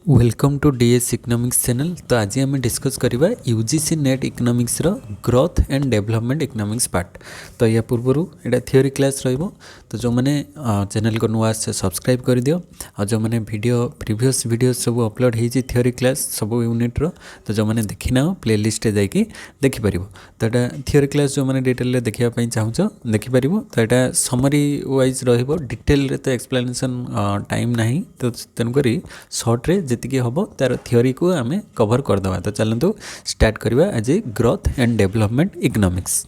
Welcome to DS economics channel. तो आज आम डिस्कस करवा यूजीसी नेट इकोनॉमिक्स रो growth and development economics part. तो या पूर्व यहाँ थियोरी क्लास रो। तो जो मैंने चैनल को नुआ से सब्सक्राइब कर दियो और जो मैंने वीडियो प्रीवियस वीडियो सब अपलोड होती थियोरी क्लास सब यूनिट रो। तो जो मैंने देखी ना प्ले लिस्ट जाकि देखिपर। तो यहाँ थियोरी क्लास जो मैंने डिटेल देखापी चाहूँ देखिपर। तो यहाँ समरी वाइज रिटेल तो एक्सप्लेनेशन टाइम ना। तो तेणुक सर्ट्रे जी हम तार थियोरी को आम कवर करदे। तो चलते स्टार्ट करवा आज ग्रोथ एंड डेवलपमेंट इकोनॉमिक्स।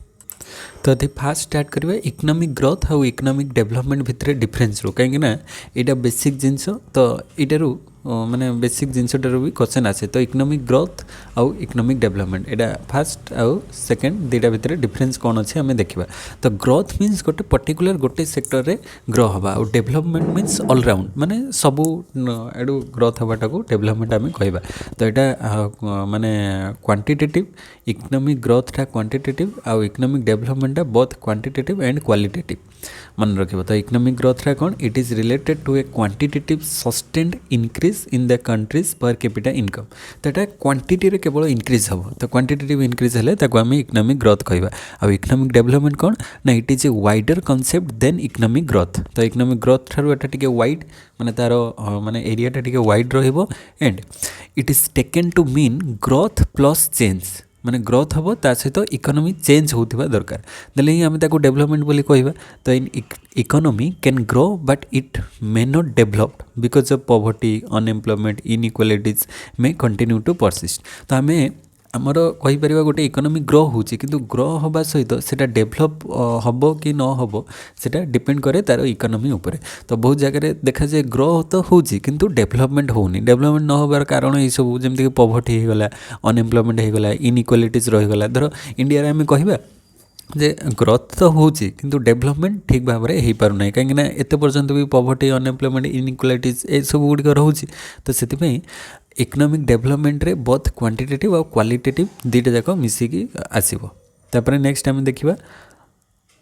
तो ये फास्ट स्टार्ट करवा इकोनॉमिक ग्रोथ और इकोनॉमिक डेवलपमेंट भितर डिफरेन्स रू कहीं यहाँ बेसिक जिनस। तो यू माने बेसिक जिनसटार भी क्वेश्चन आसे। तो इकोनॉमिक ग्रोथ आउ इकोनॉमिक डेवलपमेंट यहाँ फास्ट आउ सेकेंड दुईटा भितर डिफरेन्स कौन अच्छे आम देखा। तो ग्रोथ मीन्स गोटे पर्टिकुलर गोटे सेक्टर रे ग्रो हवा और डेवलपमेंट मीन्स ऑलराउंड माने सबू एडू ग्रोथ हवाटा को डेवलपमेंट आम कहवा। तो यहाँ माने क्वांटिटेटिव इकोनॉमिक ग्रोथटा क्वांटिटेटिव आउ इकोनॉमिक डेवलपमेंटा बोथ क्वांटिटेटिव एंड क्वालिटेटिव मन रखिए। तो इकोनॉमिक ग्रोथटा कौन it is related to a quantitative sustained increase in the country's per capita income. तो यहाँ क्वांटिटी केवल इनक्रीज हम। तो क्वांटिटेटिव इनक्रीज हेले ताको आम इकोनॉमिक ग्रोथ कहवा। आउ इकोनॉमिक डेवलपमेंट कौन ना it is a wider concept than economic growth. तो इकोनॉमिक ग्रोथ ठारू एटा टिके वाइड माने तार माने एरियाटा टिके वाइड रहिबो and it is taken to mean growth plus change माने ग्रोथ हम ता सहित इकोनॉमी चेंज होता दरकार देले ही आम ताको डेवलपमेंट बोली कहवा। तो an economy can grow but it may not developed because of poverty unemployment inequalities may continue to persist. तो आम आमर कहीपर गोटे इकोनॉमी ग्रो होची किंतु ग्रो हवा सहित सेटा डेभलप हम कि न हम सेटा डिपेंड करे तार इकोनॉमी उपरे। तो बहुत जगह देखा जाए ग्रो तो होची किंतु डेवलपमेंट होनी। डेवलपमेंट न होबार कारण ये सब जमीक पॉवर्टी होगला अनएम्प्लॉयमेंट होगला इनइक्वालिटीज रहीगला। धर इंडिया रे आम कहबा जे ग्रोथ तो होची किंतु डेवलपमेंट ठीक भाव में हो पार ना कहीं एत पर्यंत भी पॉवर्टी अनएम्प्लॉयमेंट इनइक्वालिटीज ये सब गुड़िक रोचे। तो से इकोनॉमिक डेवलपमेंट रे बोथ क्वांटिटेटिव और क्वालिटेटिव दुईटा जाक मिसिकी आसब। तापर नेक्स्ट आम देखा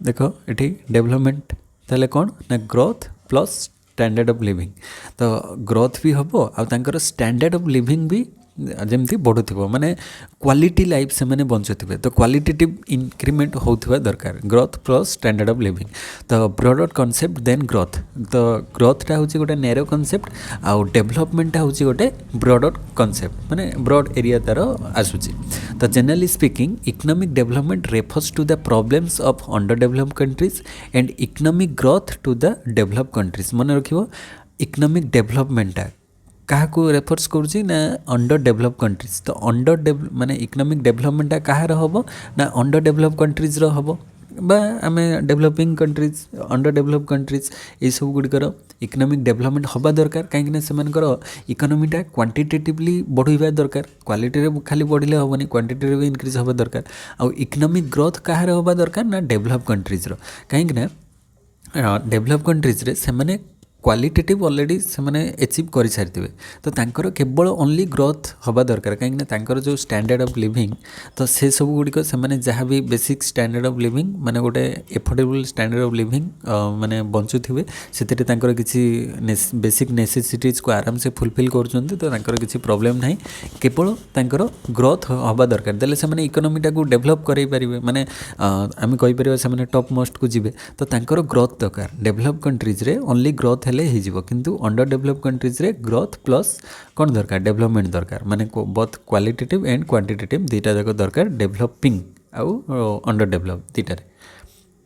देख ये डेवलपमेंट ताले कौन ना growth plus standard of living. तो ग्रोथ भी हम और स्टैंडर्ड ऑफ लिविंग भी जमती बढ़ुव माने क्वालिटी लाइफ से मैंने बंचुवे। तो क्वालिटेटिव इंक्रीमेंट होता दरकार growth plus standard of living. तो ब्रॉडर कॉन्सेप्ट देन ग्रोथ। तो ग्रोथटा हूँ गोटे नैरो कॉन्सेप्ट आउ डेवलपमेंटटा हूँ गोटे ब्रॉडर कॉन्सेप्ट माने ब्रॉड एरिया तार आसूची। तो generally speaking economic development refers to the problems of under developed countries and economic growth to the developed countries. मन रखियो इकोनॉमिक डेवलपमेंटा क्या रेफर्स करुँची ना अंडर डेवलप कंट्रीज। तो अंडर माने इकोनॉमिक डेवलपमेंटा कहार हम ना अंडर डेवलप कंट्रीज हम बा आम developing countries under develop countries ये सब गुड़िकर इकोनॉमिक डेवलपमेंट हवा दरकार कहीं से इकोनॉमीटा क्वांटिटेटिवली बढ़ावा दरकार। क्वालिटी खाली बढ़ले हेनी क्वांटिटी भी इनक्रीज हवा दरकार। आउ इकोनॉमिक ग्रोथ कहार हवा दरकार ना डेवलप कंट्रीज कहीं डेवलप कंट्रीज रे से माने क्वालिटेटिव ऑलरेडी से मैंने एचिव कर सारी। तो तांकर केवल ओनली ग्रोथ हवा दरकार कहीं जो स्टैंडर्ड ऑफ लिविंग तो से सब गुड़िक से जहाँ भी बेसिक स्टैंडर्ड ऑफ लिविंग माने गोटे एफोर्डेबल स्टैंडर्ड ऑफ लिविंग माने बंचुवे से किसी बेसिक नेसेसिटीज को आराम से फुलफिल कर किसी प्रॉब्लम ना केवल तांकर ग्रोथ हवा दरकार देले से इकोनॉमीटा को डेवलप कर पारे माने आम कहीपर से टॉप मोस्ट को जीवे। तो तांकर ग्रोथ दरकार डेवलप कंट्रीज रे ओनली ग्रोथ हेले हो किंतु अंडर डेवलप कंट्रीज रे ग्रोथ प्लस कौन दरकार डेवलपमेंट दरकार माने बोथ क्वालिटेटिव एंड क्वांटिटेटिव दुईटा जाक दरकार डेवलपिंग आउ अंडर डेवलप दुईटार।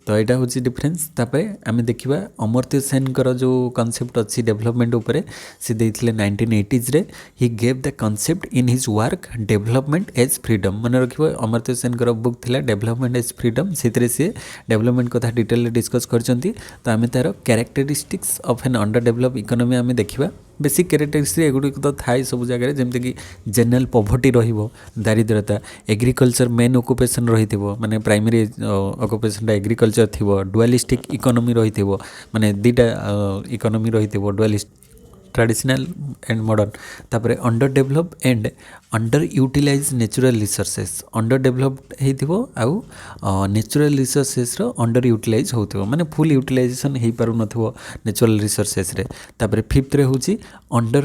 तो यहाँ हूँ डिफरेन्स। तापर आम देखा अमर्त्य सेन जो कॉन्सेप्ट अच्छी डेवलपमेंट उपरे से देते 1980s रे ही gave the concept in his work development as freedom. मन रखिए अमर्त्य सेन बुक थिला डेवलपमेंट एज फ्रीडम से सी डेवलपमेंट कथा डिटेल डिस्कस करछंती। तो आम तार characteristics of an under develop economy आम देखा बेसिक कैरेक्टरिस्टिक्स एगुड़िक तो थाए सब जगह जमीक जेनरल पॉवर्टी दारिद्रता एग्रीकल्चर मेन ऑक्युपेशन रही माने प्राइमरी ऑक्युपेशनटा एग्रीकल्चर थी डुअलिस्टिक इकोनॉमी रही माने दुईटा इकोनॉमी रही डुअलिस्ट ट्रेडिशनल एंड मॉडर्न तापर under develop and under utilize natural resources under developed होइथिबो आउ नेचुरल रिसोर्सेस रो अंडर यूटिलाइज होथिबो माने फुल यूटिलाइजेशन हेई पारु नथिबो नेचुरल रिसोर्सेस रे तापर फिफ्थ रे होची अंडर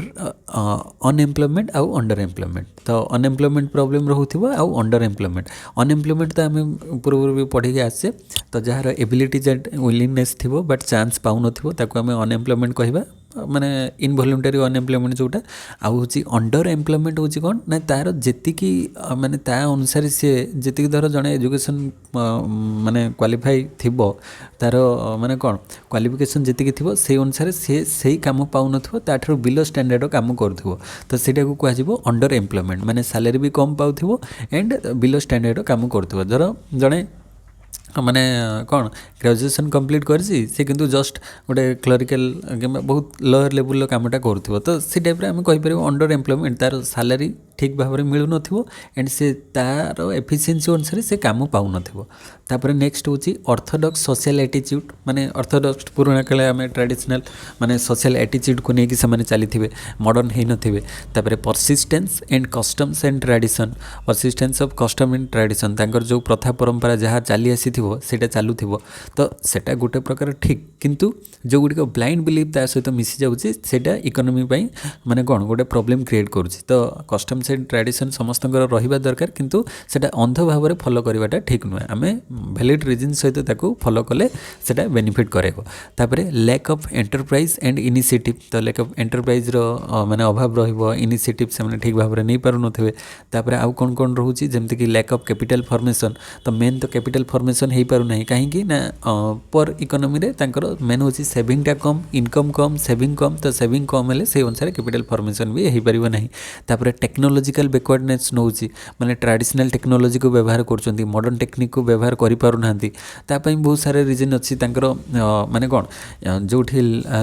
अनएम्प्लॉयमेंट आउ अंडर एम्प्लॉयमेंट तो अनएम्प्लॉयमेंट प्रॉब्लम रहउथिबो आउ अंडर एम्प्लॉयमेंट अनएम्प्लॉयमेंट तो आमे पूर्व भी पढ़ी के आसे तो जार एबिलिटी एंड विलिंगनेस थिबो बट चांस पाउ नथिबो ताको आमे अनएम्प्लॉयमेंट कहबा माने इनवॉलंटरी अनएम्प्लॉयमेंट जोटा आउ होची अंडर एम्प्लॉयमेंट होची कोन ना तार जेतिकी माने ता अनुसार से जेतिकी धर जणे एजुकेशन माने क्वालिफाई थिबो तार माने कोन क्वालिफिकेशन जेतिकी थिबो से अनुसार से सही काम पाउ नथिबो ताठर बिलो स्टैंडर्ड काम करथिबो तो सेटा को कह जिवो अंडर एम्प्लॉयमेंट माने सैलरी भी कम पाउथिबो एंड बिलो स्टैंडर्ड काम करथिबो धर जणे माने कौन ग्रेजुएशन कंप्लीट करछि से किंतु जस्ट गोटे क्लरिकल बहुत लोअर लेवल कामटा करूथिबो तो से टाइप रे हम कहि परिबो अंडर एम्प्लॉयमेंट तार सैलरी ठीक भाव में मिलु नथिबो एंड से तार एफिशिएंसी अनुसार से काम पाउ नथिबो तापर नेक्स्ट होची ऑर्थोडॉक्स सोशल एटीट्यूड माने ऑर्थोडॉक्स पुराना काले हम ट्रेडिशनल माने सोशल एटीट्यूड को नेकी से माने चलीथिबे मॉडर्न हे नथिबे तापर persistence and customs and tradition persistence of custom and tradition तांकर जो प्रथा परंपरा जहाँ चली आसीथिबो सेटा चालुथिबो तो सेटा गोटे प्रकार ठीक किंतु जो गुडी को ब्लाइंड बिलीफ ता सहित मिसी जाउची सेटा इकोनॉमी पई माने कोन गोटे प्रॉब्लम क्रिएट करूची तो कस्टम्स एंड ट्रेडिशन समस्त रहिबा दरकार किंतु सेटा अंध भाव में फॉलो करवाटा ठीक नुहे आम वैलिड रिजन सहित ताको फॉलो कले सेटा बेनिफिट करेबो तापर lack of enterprise and initiative तो लैक ऑफ एंटरप्राइज रो माने अभाव रहिबो इनिशिएटिव से माने ठीक भाव में नहीं पारु नथिबे तापर आउ कोन कोन रहूची जेमति कि लैक ऑफ कैपिटल फॉर्मेशन तो मेन तो कैपिटल फॉर्मेशन हे पारु नाही काहे कि ना पर इकोनॉमी रे तांकर मेन होची सेविंग टा कम इनकम कम सेविंग कम तो सेविंग कम हेले से अनुसार कैपिटल फॉर्मेशन भी हे परिबो नाही तापर टेक्नोलॉजिकल बैकवर्डनेस नौची माने ट्रेडिशनल टेक्नोलॉजी को व्यवहार करछंती मॉडर्न टेक्निक को व्यवहार करि पारु नांती ता पई बहुत सारे रीजन अछि तांकर माने कोन जोठी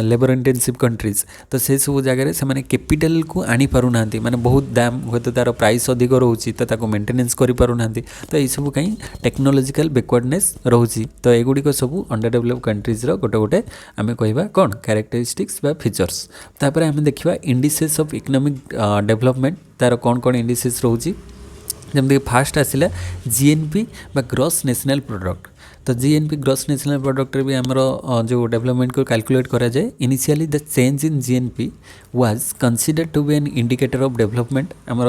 लेबर इंटेंसिव कंट्रीज तो से सब जगह से माने कैपिटल को आनी पारु नांती माने बहुत दाम होते तार प्राइस अधिक रहउची तो ताको मेंटेनेंस करि पारु नांती तो ए सब कहीं टेक्नोलॉजिकल बैकवर्डनेस रहउची तो एगुडी को सब अंडर डेवलप कंट्रीज रो गोटे गोटे आमे कहबा कोन कैरेक्टरिस्टिक्स बा फीचर्स तापर आमे देखिबा इंडिसेस ऑफ इकोनॉमिक डेवलपमेंट तार कौन कौन इंडिसेस रोची जमती फास्ट आसला जीएनपी बा ग्रॉस नेशनल प्रोडक्ट तो जीएनपी ग्रॉस नेशनल प्रोडक्ट भी आमर जो डेवलपमेंट को कैलकुलेट करा जाए initially the change in GNP was considered to be an indicator of development आमर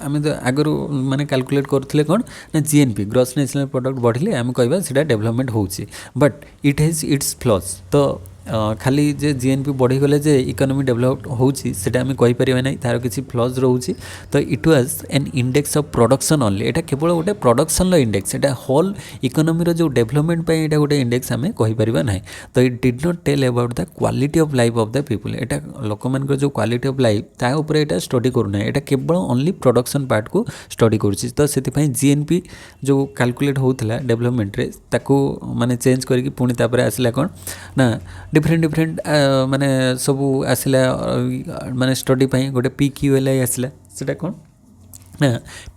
आम तो आगु माने कैलकुलेट करथिले कोन ना जीएनपी ग्रॉस नेशनल प्रोडक्ट बढ़िले आम कहबा सेटा डेवलपमेंट होउची but it has its flaws तो खाली जे जीएनपी बढ़ीगले जे इकोनॉमी डेवलप होउची सेटा आम कहि परिबा नै तार किछि फ्लॉज रहउची तो it was an index of production only एटा केवल गोटे प्रोडक्शन लो इंडेक्स एटा होल इकोनॉमी रो जो डेवलपमेंट पे एटा गोटे इंडेक्स आम कहि परिबा नै तो it did not tell about the quality of life of the people एटा लोक मान को जो क्वालिटी ऑफ लाइफ ता ऊपर एटा स्टडी करू नै एटा केवल ओनली प्रोडक्शन पार्ट को स्टडी करूची तो सेति पई जीएनपी जो कैलकुलेट होउथला डेवलपमेंट रे ताको माने चेंज करके पुणी तापर आसला कोन ना डिफरेंट डिफरेंट माने सब आसला माने स्टडी पाई गोटे PQLI आसला सेटा कोन ना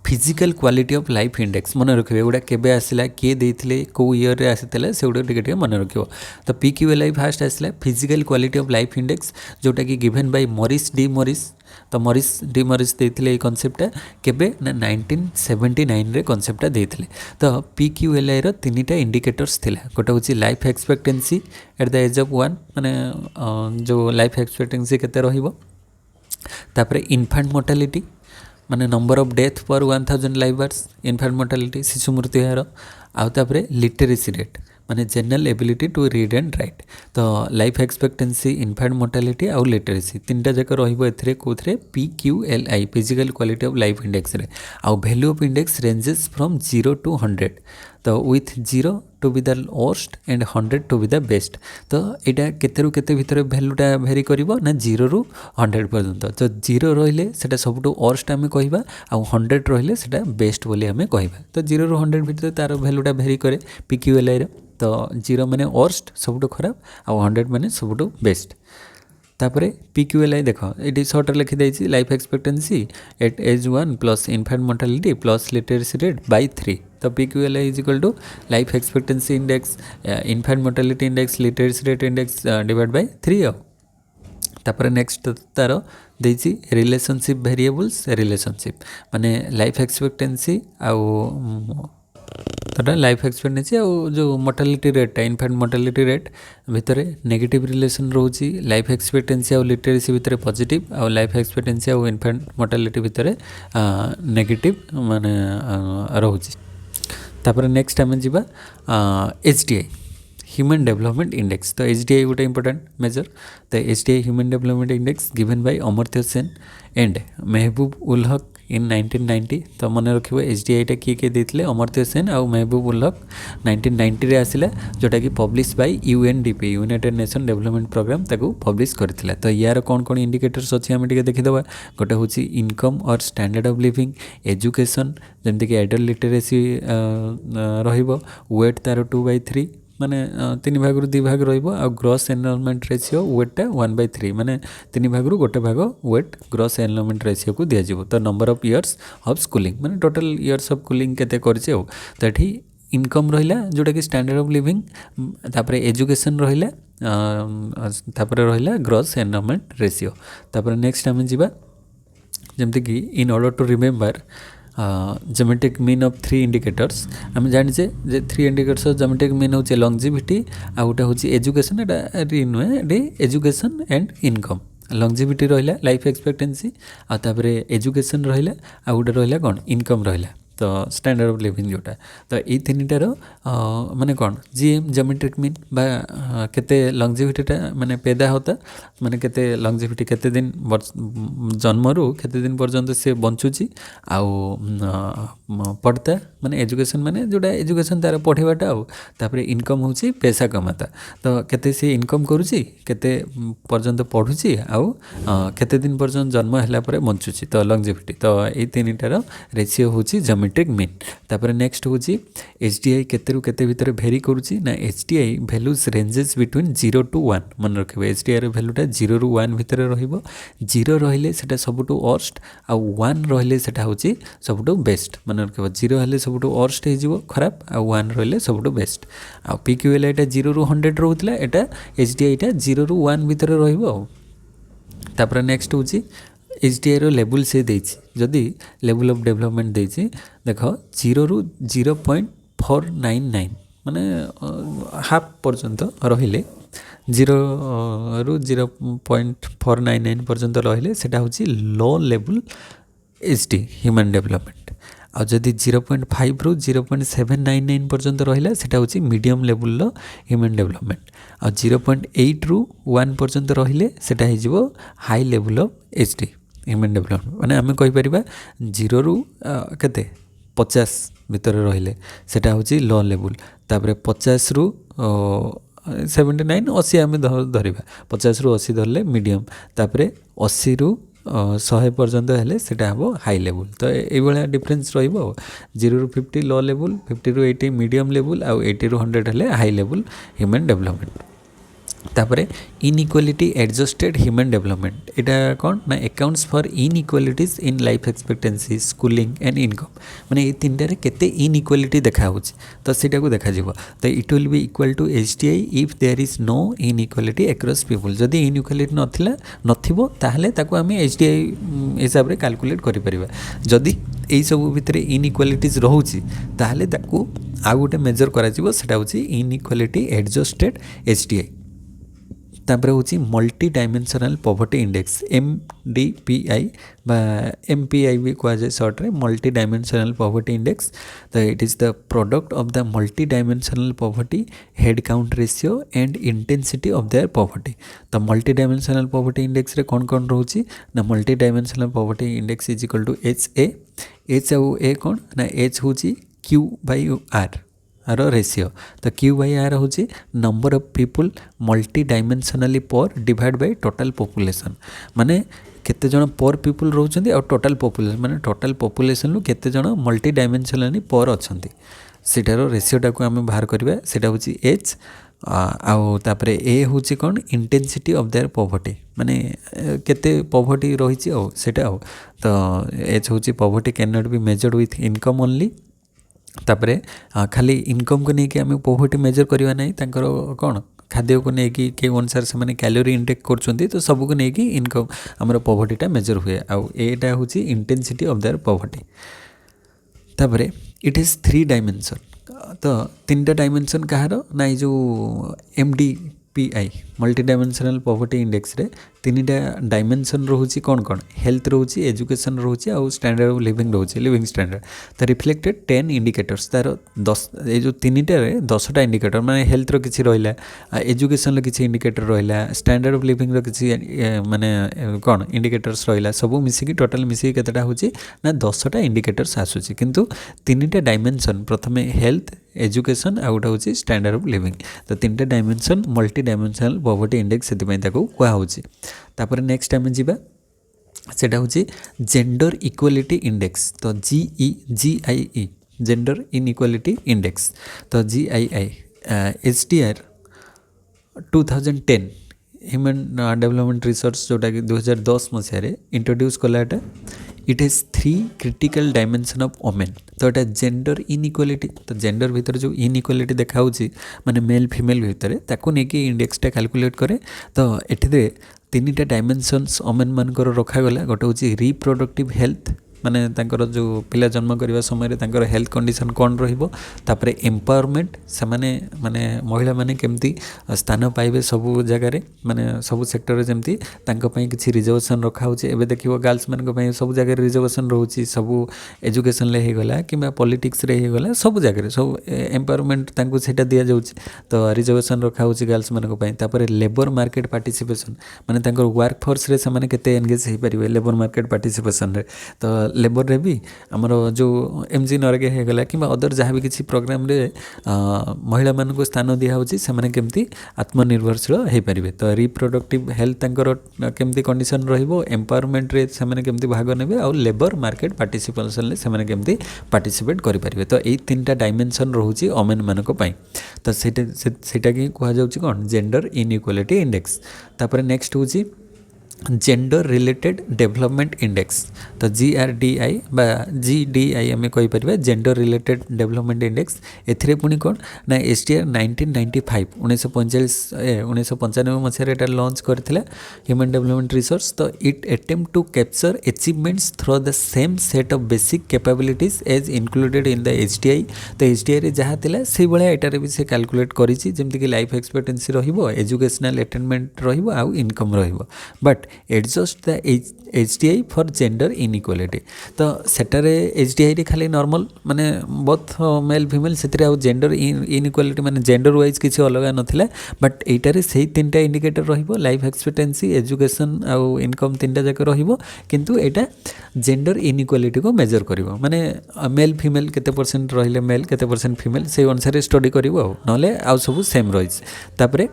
physical quality of life index मन रखिए गोटा केबे आसला किए देथिले को ईयर रे आसीतले से गोटे टिके टिके मन रखियो तो PQLI फास्ट आसला physical quality of life index जोटा कि given by Morris D Morris तो मॉरिस डी मॉरिस देथिले ए कांसेप्टटा केबे ना 1979 रे कांसेप्टटा देथिले तो PQLI रो तीनटा इंडिकेटर्स थिला गोटा होची life expectancy at the age of 1 माने जो लाइफ एक्सपेक्टेंसी केते रहिबो तापर इन्फेंट मोर्टालिटी माने number of death per 1000 life years infant mortality शिशु मृत्यु हार आउ तापर लिटरेसी रेट माने general ability to read and write तो लाइफ एक्सपेक्टेंसी इन्फेंट मोर्टालिटी आउ लिटरेसी तीनटा जक रहिबो एथरे कोथरे PQLI physical quality of life index रे आउ value of index ranges from 0 to 100 तो with 0 to be the worst and 100 to be the best तो यहाँ केते केते भितर वैल्यूटा भेरी करिवो ना 0 ରୁ 100 पर्यंत तो 0 रहिले सेटा सबटू वर्स्ट आमे कहिबा आ 100 रहिले सेटा बेस्ट बोली आमे कहिबा तो 0 ରୁ 100 भितर तार वैल्यूटा भेरी करे PQLI रे तो 0 माने वर्स्ट सबटू खराब आ 100 माने सबटू बेस्ट तापरे PQLI देखो ये सर्ट लिखी देछि life expectancy at age 1 plus infant mortality plus literacy rate by 3 तो PQLI is equal to life expectancy index infant mortality index literacy rate index divide by 3 तापर नेक्स्ट तार देछि रिलेशनशिप वेरिएबल्स रिलेशनशिप माने लाइफ एक्सपेक्टेंसी आउ life expectancy आउ जो mortality rate infant mortality rate भितर negative relation रोची लाइफ एक्सपेक्टेंसी आउ लिटरेसी भितर पॉजिटिव आउ लाइफ एक्सपेक्टेंसी आउ इनफैंट मोर्टालिटी भितर नेगेटिव माने रोची। तापर नेक्स्ट आम जा HDI ह्यूमन डेवलपमेंट इंडेक्स। तो HDI गोटे इंपोर्टेंट मेजर। तो HDI human development index given by Amartya Sen and महबूब उल हक इन 1990। तो मन रखिए HDI टा किए देते अमर्त्य सेन आउ महबूब उल हक 1990 रे आसिला जोटा कि publish by UNDP United Nation development programme ताको पब्लिश करथिला। तो यार कौन कौन इंडिकेटर्स अच्छे आम देखीदे गोटे हूँ इनकम और स्टैंडर्ड ऑफ लिविंग एजुकेशन जमती कि एडल्ट लिटरेसी वेट तार 2/3 माने 3 भाग 2 भाग आ ग्रॉस एनरोलमेंट रेशियो वेटा 1/3 माने 3 भाग 1 भाग वेट ग्रॉस एनरोलमेंट रेशियो को दिया तो number of years of schooling माने टोटल इयर्स ऑफ स्कूलिंग केते करछे हो। तो एठी इनकम रहिला जोटा कि स्टैंडर्ड ऑफ लिविंग तापर एजुकेशन रहिला तापर रहिला ग्रॉस एनरोलमेंट रेशियो। तापर नेक्स्ट आम जीवा जमती कि in order to remember geometric mean of 3 indicators आम जाचे जे 3 इंडिकेटर्स जोमेट्रिक मीन होचे लॉन्जिविटी आ गोटे होची एजुकेशन एटा नुहे एटी एजुकेशन एंड इनकम लॉन्जिविटी रहिला लाइफ एक्सपेक्टेंसी आ तापरे एजुकेशन रहिला आ गोटे रहिला कोन इनकम रहिला तो स्टैंडर्ड ऑफ लिविंग जोटा। तो ये तीनटार माने कौन जीएम जोमेट्रिक मीन बा केते लॉन्जिविटीटा माने पैदा होता माने केते लॉन्जिविटी केते दिन जन्मरू केते दिन पर्यंत से बंचुची आउ पढ़ता माने एजुकेशन माने जोटा एजुकेशन तार पढ़ेबाटा आउ तापर इनकम होची पैसा कमाता। तो केते से इनकम करूची केते पर्यंत पढ़ुची आउ केते दिन पर्यंत जन्म हैला परे बंचुची तो लॉन्जिविटी। तो ये तीनटार रेशियो होची जोमेट्रिक मीन। तापर नेक्स्ट होची HDI केते रु केते भितर भेरी करूची ना HDI values ranges between 0 to 1 मन रखिबे HDI रे वैल्यूटा 0 रु 1 भितर रहइबो 0 रहिले सेटा सबटु वर्स्ट आ 1 रहिले सेटा होची सबटु बेस्ट मन रखिबो 0 हले सबटु वर्स्ट हे जिवो खराब आ 1 रहिले सबटु बेस्ट आ PQL एटा 0 रु 100 रहउतला एटा HDI टा 0 रु 1 भितर रहइबो। तापर नेक्स्ट होची HDI रो लेवल से देछि जदि लेवल ऑफ डेवलपमेंट देछि देख 0 रु 0.499 माने हाफ पर्यंत रहिले 0 रु 0.499 पर्यंत रहिले सेटा होछि low level HD human development आ जदि 0.5 रु 0.799 पर्यंत रहिला सेटा होछि medium level low human development आ 0.8 रु 1 पर्यंत रहिले सेटा हे जिवो high level of HD human development माने आमे कहि परिबा 0 रु केते 50 भितर रहिले सेटा होछि लो लेवल तापरे 50 रु 79 80 आमे धरिबा 50 रु 80 धरले मीडियम तापरे 80 रु 100 पर्यंत हेले सेटा हबो हाई लेवल। तो ए भलिया डिफरेंस रहिबो 0 रु 50 लो लेवल 50 रु 80 मीडियम लेवल आ 80 रु 100 हेले हाई लेवल ह्यूमन डेवलपमेंट। तापरे इनइक्वालिटी एडजस्टेड ह्यूमन डेवलपमेंट एटा कौन ना accounts for inequalities in life expectancy schooling and income माने ये तीनटारे केते इनइक्वालिटी देखा होछि तो सेटा को देखा जिवो। तो it will be equal to HDI if there is no inequality across people जदि इनइक्वालिटी नथिबो ताहले ताको आमे HDI हिसाब रे कैलकुलेट करि परिबा जदि एई सब भितरे इनइक्वालिटीज रहउछि ताहले ताको आ गोटे मेजर करा जिवो सेटा होछि इनइक्वालिटी एडजस्टेड HDI। तापर होची multi dimensional poverty index MDPI बा MPI भी कहा जाए शॉर्ट रे मल्टी डायमेंशनल पॉवर्टी इंडेक्स। तो it is the product of the multi dimensional poverty head count ratio and intensity of their poverty. तो multi dimensional poverty index रे कौन कौन रोची ना multi dimensional poverty index is equal to HA H आउ A कौन ना H होची Q/R आर रेशियो। तो Q/R होची number of people multi dimensionally पर डिवाइड बाय टोटल पॉपुलेशन माने केते जण पर पीपल रहउछन्ती और टोटल पॉपुलेशन माने टोटल पॉपुलेशन नु केते जण मल्टी डायमेंशनली पर अछन्ती सेटारो रेशियोटा को आमे बाहर करबा सेटा होची H आउ तापरे ए होची कोन इंटेंसिटी ऑफ देयर पॉवर्टी माने केते पॉवर्टी रहिछि ओ सेटा हो। तो H होची poverty can not be measured with income only तापरे खाली इनकम को नहीं कि आम पॉवर्टी मेजर करवा नहीं तांकर कौन खाद्य को लेकिन के अनुसार से कैलोरी इंटेक कर तो सबको लेकिन इनकम आमर पॉवर्टीटा मेजर हुए आईटा हूँ इंटेंसिटी ऑफ देयर पॉवर्टी। तापर इट इज 3 डायमेंशन तो 3टा डायमेंशन कहार ना ये जो MDPI multi dimensional poverty index रे 3टा डायमेंशन रोचे कौन कौन हेल्थ रोचे एजुकेशन रोचे आउ स्टैंडर्ड ऑफ लिविंग रोचे लिविंग स्टैंडर्ड तो रिफ्लेक्टेड 10 इंडिकेटर्स तार 10 ये जो 3टारे 10टा इंडिकेटर माने हेल्थ रो किछि रहिला एजुकेशन रो किछि इंडिकेटर रहिला स्टैंडर्ड ऑफ लिविंग रो किछि माने कौन इंडिकेटर्स रहिला सब मिसिकी टोटल मिसिकी केतेटा होची ना 10टा इंडिकेटर्स आसुची किंतु 3टा डायमेंशन प्रथमे हेल्थ एजुकेशन आउ गोटे हूँ स्टैंडर्ड ऑफ लिविंग तो 3टा dimension multi dimensional poverty index से कहुच्छी। तापर नेक्स्ट आम जा सेटा हूँ जेंडर इक्वालिटी इंडेक्स तो GIE जेंडर इनइक्वालिटी इंडेक्स तो GII HDR 2010 human development research जोटा कि 2010 मसीह इंट्रोड्यूस कलाटा it is 3 critical dimension of women तो यहाँ जेंडर इनइक्वालिटी तो जेंडर भीतर जो इनइक्वालिटी देखा माने मेल फीमेल भितर ताकू नहीं इंडेक्सटा कैलकुलेट करे तो ये 3टा डायमेंशन्स वोमेन मानकर रखागला गोटे हूँ रिप्रोडक्टिव हेल्थ माने तांकर जो पिला जन्म करने समय तांकर हेल्थ कंडीशन कौन रहिबो तापरे एम्पावरमेंट से माने महिला माने केमती स्थान पाइबे सबू जगार माने सबू सेक्टर जमती किसी रिजर्वेशन रखा होचे एबे देखिबो गर्ल्स मान सब जगह रिजर्वेशन रोची सबू एजुकेशन ले ही गला कि पॉलिटिक्स रे ही गला सब जगह सब एम्पावरमेंट तांको सेटा दिया जाउची तो रिजर्वेशन रखा होची गर्ल्स मान पई तापरे लेबर मार्केट पार्टिसिपेशन माने तांकर वर्क फोर्स रे से केते एंगेज हो पारिबे लेबर मार्केट पार्टिसिपेशन रे तो लेबर रे भी आमर जो MG नरेगा होगला कि अदर जहाँ भी किसी प्रोग्राम रे महिला मान को स्थान दिखाई से केमती आत्मनिर्भरशील हो पारे तो रिप्रोडक्टिव हेल्थ तांकर केमती कंडीशन रहिबो एम्पावरमेंट रे से केमती भाग नेबे और लेबर मार्केट पार्टिसिपेशन रे से केमती पार्टिसिपेट करि पारिबे तो यही 3टा डायमेंशन रोची वोमेन मानक पई तो सेटा कि कहा जाउची कोन जेंडर इनइक्वालिटी इंडेक्स। तापर नेक्स्ट होची जेंडर रिलेटेड डेवलपमेंट इंडेक्स तो GRDI बा GDI आम कहीपर जेंडर रिलेटेड डेवलपमेंट इंडेक्स एथिरे पुणी कौन ना HDR 1995 1995 मसीह लॉन्च करथिला ह्यूमन डेवलपमेंट रिसर्च तो it attempt to capture achievements through the same set of basic capabilities as included in the HDI तो HDI रे जहाँ थिला से भाया एटारे भी से कैलकुलेट करिछि जेमति कि लाइफ एक्सपेक्टेंसी रहिबो एजुकेशनल अटेनमेंट रहिबो आउ इनकम रहिबो but adjust the HDI for gender inequality तो सेटारे HDI रे खाली नॉर्मल माने बोथ मेल फीमेल से जेंडर इनइक्वालिटी माने जेंडर वाइज किसी अलग नथिला बट एटारे से 3टा इंडिकेटर रहिबो लाइफ एक्सपेक्टेंसी एजुकेशन आउ इनकम 3टा जाक रहिबो किंतु एटा जेंडर इनइक्वालिटी को मेजर करिवो माने मेल फीमेल केते परसेंट रहिले मेल केते परसेंट फीमेल से अनुसार स्टडी करिवो नले आउ सब सेम रहिस। तापरे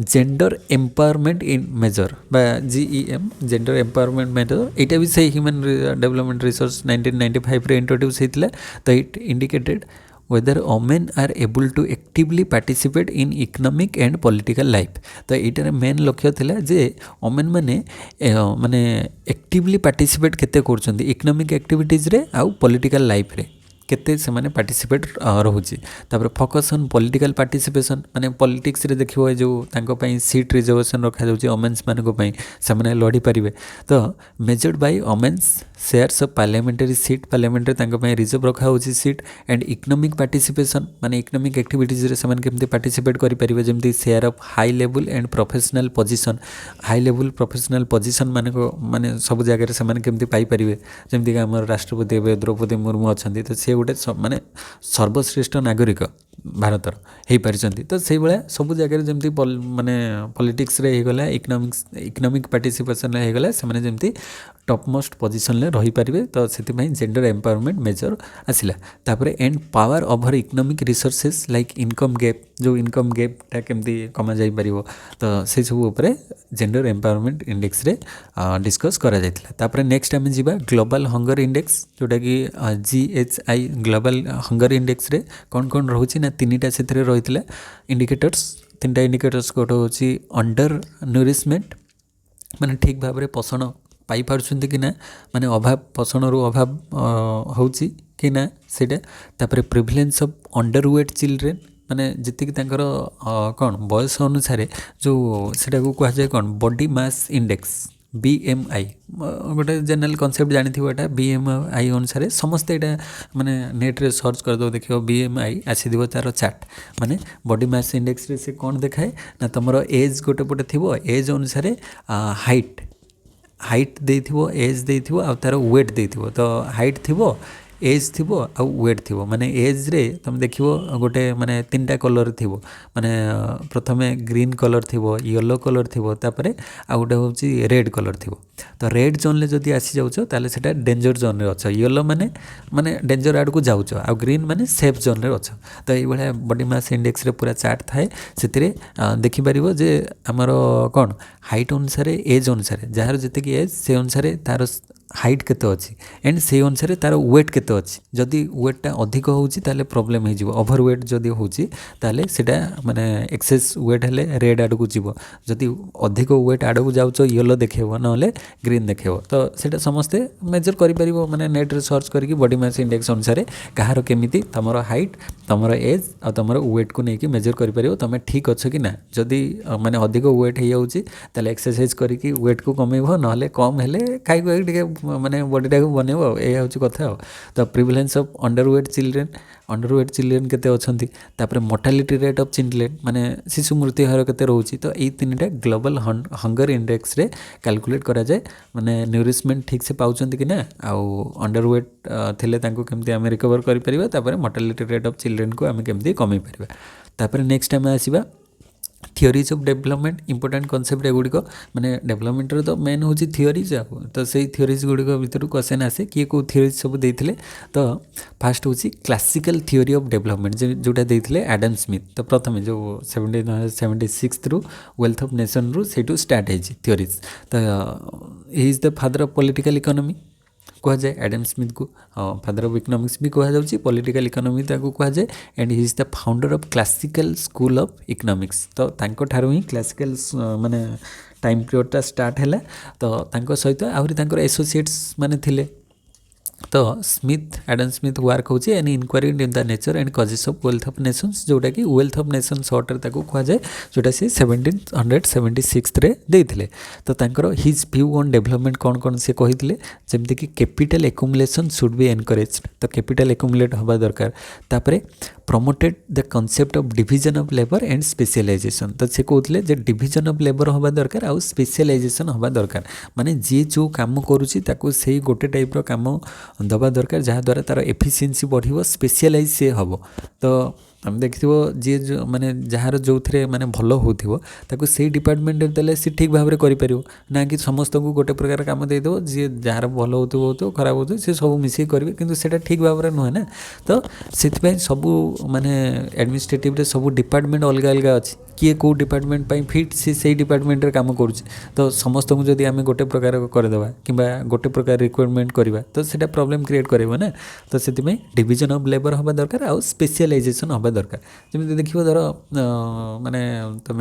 जेंडर एम्पावरमेंट इन मेजर बा GEM जेंडर एम्पावरमेंट मेजर यहाँ भी से ह्यूमन डेवलपमेंट रिसर्च 1995 रे इंट्रोड्यूस होता तो it indicated whether women are able to actively participate in economic and political life तो यहाँ मेन लक्ष्य थिला जे वोमेन माने माने एक्टिवली पार्टिसिपेट केते करछन्ती इकोनॉमिक एक्टिविटीज रे आउ पॉलिटिकल लाइफ रे केते से माने पार्टिसिपेट रोचे तापर फोकस ऑन पॉलिटिकल पार्टिसिपेशन माने पॉलिटिक्स रे देखिबो जो तांको पई सीट रिजर्वेशन रखा जाउची वोमेन्स मानको पई से माने लड़ी परिबे तो measured by women's shares of parliamentary seat parliamentary तांको पई रिजर्व रखा होची सीट एंड इकोनॉमिक पार्टिसिपेशन माने इकोनॉमिक एक्टिविटीज रे से माने केमते पार्टिसिपेट करि परिबे जेमति share of high level and professional position high level professional position माने सब जगह रे से माने केमते पाई परिबे जेमति कि हमर राष्ट्रपति द्रौपदी मुर्मू अछंती तो से गोटे माने सर्वश्रेष्ठ नागरिक भारतर हो पारिछन्ती तो से भाया सब जगह जमती माने पॉलिटिक्स रे गला इकोनॉमिक पार्टिसिपेशन रे गला से माने जमती टॉप मोस्ट पोजीशन ले रही पारिबे तो सेति पई जेंडर एम्पावरमेंट मेजर आसिला। तापरे and power over economic resources like income gap जो इनकम गैपटा केमती कमा जाई परिबो तो से सब ऊपर जेंडर एम्पावरमेंट इंडेक्स रे डिस्कस करा जायतिला। तापरे नेक्स्ट आमे जिबा ग्लोबल हंगर इंडेक्स जोटा कि GHI ग्लोबल हंगर इंडेक्स रे कौन रोचे ना 3टा से रही इंडिकेटर्स 3टा इंडिकेटर्स गोटे हूँ अंडर न्यूरिशमेंट माने ठीक भाव में पोषण पाई पारुछन्ति कि ना माने अभाव पोषण रू अभाव होउची कि ना सेटा तापरे प्रिविलेंस ऑफ अंडरवेट चिल्ड्रेन ମାନେ ଯେତିକି ତାଙ୍କର କ'ଣ ବୟସ ଅନୁସାରେ ଯେଉଁ ସେଟାକୁ କୁହାଯାଏ କ'ଣ ବଡି ମାସ୍ ଇଣ୍ଡେକ୍ସ BMI ଗୋଟେ ଜେନେରାଲ କନସେପ୍ଟ ଜାଣିଥିବ ଏଇଟା BMI ଅନୁସାରେ ସମସ୍ତେ ଏଇଟା ମାନେ ନେଟ୍ରେ ସର୍ଚ୍ଚ କରିଦେବ ଦେଖିବ BMI ଆସିଥିବ ତାର ଚାର୍ଟ ମାନେ ବଡି ମାସ୍ ଇଣ୍ଡେକ୍ସରେ ସେ କ'ଣ ଦେଖାଏ ନା ତୁମର ଏଜ୍ ଗୋଟେ ପଟେ ଥିବ ଏଜ୍ ଅନୁସାରେ ହାଇଟ୍ ଦେଇଥିବ ଏଜ୍ ଦେଇଥିବ ଆଉ ତାର ୱେଟ୍ ଦେଇଥିବ ତ ହାଇଟ୍ ଥିବ ଏଜ୍ ଥିବ ଆଉ ୱେଟ୍ ଥିବ ମାନେ ଏଜ୍ରେ ତୁମେ ଦେଖିବ ଗୋଟେ ମାନେ 3ଟା କଲର୍ ଥିବ ମାନେ ପ୍ରଥମେ ଗ୍ରୀନ୍ କଲର୍ ଥିବ ୟେଲୋ କଲର୍ ଥିବ ତାପରେ ଆଉ ଗୋଟେ ହେଉଛି ରେଡ୍ କଲର୍ ଥିବ ତ ରେଡ୍ ଜୋନ୍ରେ ଯଦି ଆସିଯାଉଛ ତାହେଲେ ସେଇଟା ଡେଞ୍ଜର ଜୋନ୍ରେ ଅଛ ୟେଲୋ ମାନେ ଡେଞ୍ଜର ଆଡ଼କୁ ଯାଉଛ ଆଉ ଗ୍ରୀନ୍ ମାନେ ସେଫ୍ ଜୋନ୍ରେ ଅଛ ତ ଏଇଭଳିଆ ବଡି ମାସ୍ ଇଣ୍ଡେକ୍ସରେ ପୁରା ଚାର୍ଟ ଥାଏ ସେଥିରେ ଦେଖିପାରିବ ଯେ ଆମର କ'ଣ ହାଇଟ୍ ଅନୁସାରେ ଏଜ୍ ଅନୁସାରେ ଯାହାର ଯେତିକି ଏଜ୍ ସେ ଅନୁସାରେ ତାର ହାଇଟ୍ କେତେ ଅଛି ଏଣ୍ଡ ସେଇ ଅନୁସାରେ ତାର ୱେଟ୍ କେତେ ଅଛି ଯଦି ୱେଟ୍ଟା ଅଧିକ ହେଉଛି ତାହେଲେ ପ୍ରୋବ୍ଲେମ୍ ହେଇଯିବ ଓଭର ୱେଟ୍ ଯଦି ହେଉଛି ତାହେଲେ ସେଇଟା ମାନେ ଏକ୍ସେସ୍ ୱେଟ୍ ହେଲେ ରେଡ୍ ଆଡ଼କୁ ଯିବ ଯଦି ଅଧିକ ୱେଟ୍ ଆଡ଼କୁ ଯାଉଛ ୟେଲୋ ଦେଖେଇବ ନହେଲେ ଗ୍ରୀନ୍ ଦେଖେଇବ ତ ସେଇଟା ସମସ୍ତେ ମେଜର୍ କରିପାରିବ ମାନେ ନେଟ୍ରେ ସର୍ଚ୍ଚ କରିକି ବଡି ମାସ୍ ଇଣ୍ଡେକ୍ସ ଅନୁସାରେ କାହାର କେମିତି ତୁମର ହାଇଟ୍ ତୁମର ଏଜ୍ ଆଉ ତୁମର ୱେଟ୍କୁ ନେଇକି ମେଜର୍ କରିପାରିବ ତୁମେ ଠିକ୍ ଅଛ କି ନା ଯଦି ମାନେ ଅଧିକ ୱେଟ୍ ହେଇଯାଉଛି ତାହେଲେ ଏକ୍ସରସାଇଜ୍ କରିକି ୱେଟ୍କୁ କମେଇବ ନହେଲେ କମ୍ ହେଲେ ଖାଇ ଖାଇକି ଟିକେ ମାନେ ବଡ଼ିଟାକୁ ବନେଇବ ଆଉ ଏଇଆ ହେଉଛି କଥା ଆଉ ତ ପ୍ରିଭିଲେନ୍ସ ଅଫ୍ ଅଣ୍ଡରୱେଟ୍ ଚିଲଡ୍ରେନ୍ କେତେ ଅଛନ୍ତି ତାପରେ ମୋର୍ଟାଲିଟି ରେଟ୍ ଅଫ୍ ଚିଲଡ୍ରେନ୍ ମାନେ ଶିଶୁ ମୃତ୍ୟୁ ହାର କେତେ ରହୁଛି ତ ଏଇ 3ଟା ଗ୍ଲୋବାଲ୍ ହଙ୍ଗର ଇଣ୍ଡେକ୍ସରେ କ୍ୟାଲକୁଲେଟ୍ କରାଯାଏ ମାନେ ନ୍ୟୁରିସମେଣ୍ଟ ଠିକ୍ ସେ ପାଉଛନ୍ତି କି ନା ଆଉ ଅଣ୍ଡରୱେଟ୍ ଥିଲେ ତାଙ୍କୁ କେମିତି ଆମେ ରିକଭର୍ କରିପାରିବା ତାପରେ ମୋର୍ଟାଲିଟି ରେଟ୍ ଅଫ୍ ଚିଲଡ୍ରେନ୍କୁ ଆମେ କେମିତି କମେଇ ପାରିବା ତାପରେ ନେକ୍ସଟ ଆମେ ଆସିବା theories of development important concept एगुड़िक माने डेवलपमेंटर तो मेन हूँ थियोरीज तो सही थियोरीज गुड़िक भितर क्वेश्चन आसे किए कौ थियोरीज सब देते तो फास्ट हूँ क्लासिकल थियोरी ऑफ डेवलपमेंट जोटा देते एडम स्मिथ तो प्रथम जो 1776 रु वेल्थ ऑफ नेशन रु से स्टार्ट है थियोरीज तो he is the father of political economy कहुए एडम स्मिथ को फादर ऑफ इकोनॉमिक्स भी कहुच्छी पॉलिटिकल इकोनॉमी कहुए and he is the founder of classical school of economics तो तांको ठारू ही क्लासिकल माने टाइम पीरियडटा स्टार्ट है तो तांको सहित आहरी तांकर एसोसिएट्स माने थिले तो एडम स्मिथ वर्क होची an inquiry in the nature and causes of wealth of nations जोटा कि वेल्थ ऑफ नेशन सर्ट कहुए जोटा सी 1776 रे देइथिले तो तांकर हिज व्यू ऑन डेवलपमेंट कौन से कही जमती कि capital accumulation should be encouraged तो कैपिटल एक्युमुलेट हवा दरकार तापरे promoted the concept of division of labour and specialisation तो से कहते जे डिविजन ऑफ लेबर हवा दरकार आउ स्पेशलाइजेशन हवा दरकार माने जी जो काम करुच्ची ताकू से गोटे टाइप रो काम दबा दरकार जहाँद्वारा तार एफिशिएंसी बढ़िबो स्पेशलाइज से हम तो आम देखिथो जी जो माने जार जो थे माने भल होथिबो ताकू से डिपार्टमेंट देले से ठीक भाव में करिपरिबो ना कि समस्त को गोटे प्रकार काम देदेव जी जार भल होथिबो खराब होथिबो से सब मिसिक करेंगे किंतु सेटा ठीक भाव में नुहे ना तो से सबू माने एडमिनिस्ट्रेटिव रे सब डिपार्टमेंट अलग अलग अच्छी किए कौ डिपार्टमेंट पाई फिट से डिपार्टमेंट रे काम करुच्चे तो समस्त को जदि आम गोटे प्रकार करदेवा कि गोटे प्रकार रिक्वायरमेंट करवा तो सेटा प्रॉब्लम क्रिएट करेबो ना तो से डिविजन ऑफ लेबर हवा दरकार आउ स्पेशलाइजेशन हवा दरकार जमी देख धर माने तुम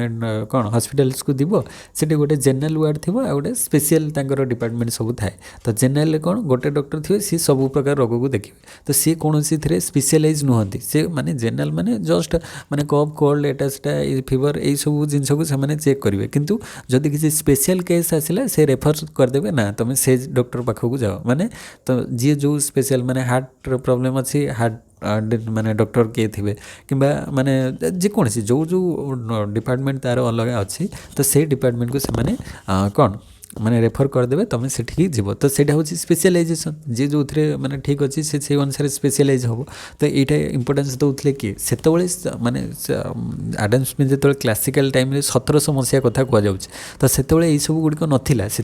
कौन हॉस्पिटल्स को दिव से गोटे जनरल वार्ड थी आ गोटे स्पेशल डिपार्टमेंट सब थाए तो जनरल कौन गोटे डॉक्टर थे सी सब प्रकार रोग को देखिए तो सी कौन सी स्पेशलाइज नुहति से माने जनरल माने जस्ट माने कफ कोल्ड एटा सेटा फीवर यही सब जिनस को से चेक करेंगे किंतु जदि किसी स्पेशल केस आसला से रेफर करदेवे ना तुम से डॉक्टर पाखक जाओ माने तो जी जो स्पेशल माने हार्ट प्रॉब्लम अच्छी हार्ट माने डॉक्टर किए थे कि माने जेकोसी जो जो डिपार्टमेंट तार अलग अच्छी तो से डिपार्टमेंट को से कौन माने रेफर करदेवे तुम से जीव तो सेटा हूँ स्पेशलाइजेशन जी जो थे माने ठीक अच्छी से अनुसार स्पेशलाइज हम तो यहाँ इंपोर्टेंस दौले किए से माने एडम स्मिथ जो क्लासिकल टाइम 1700 मसीहा कथा कहुच्छे तो से सब गुड़िक नाला से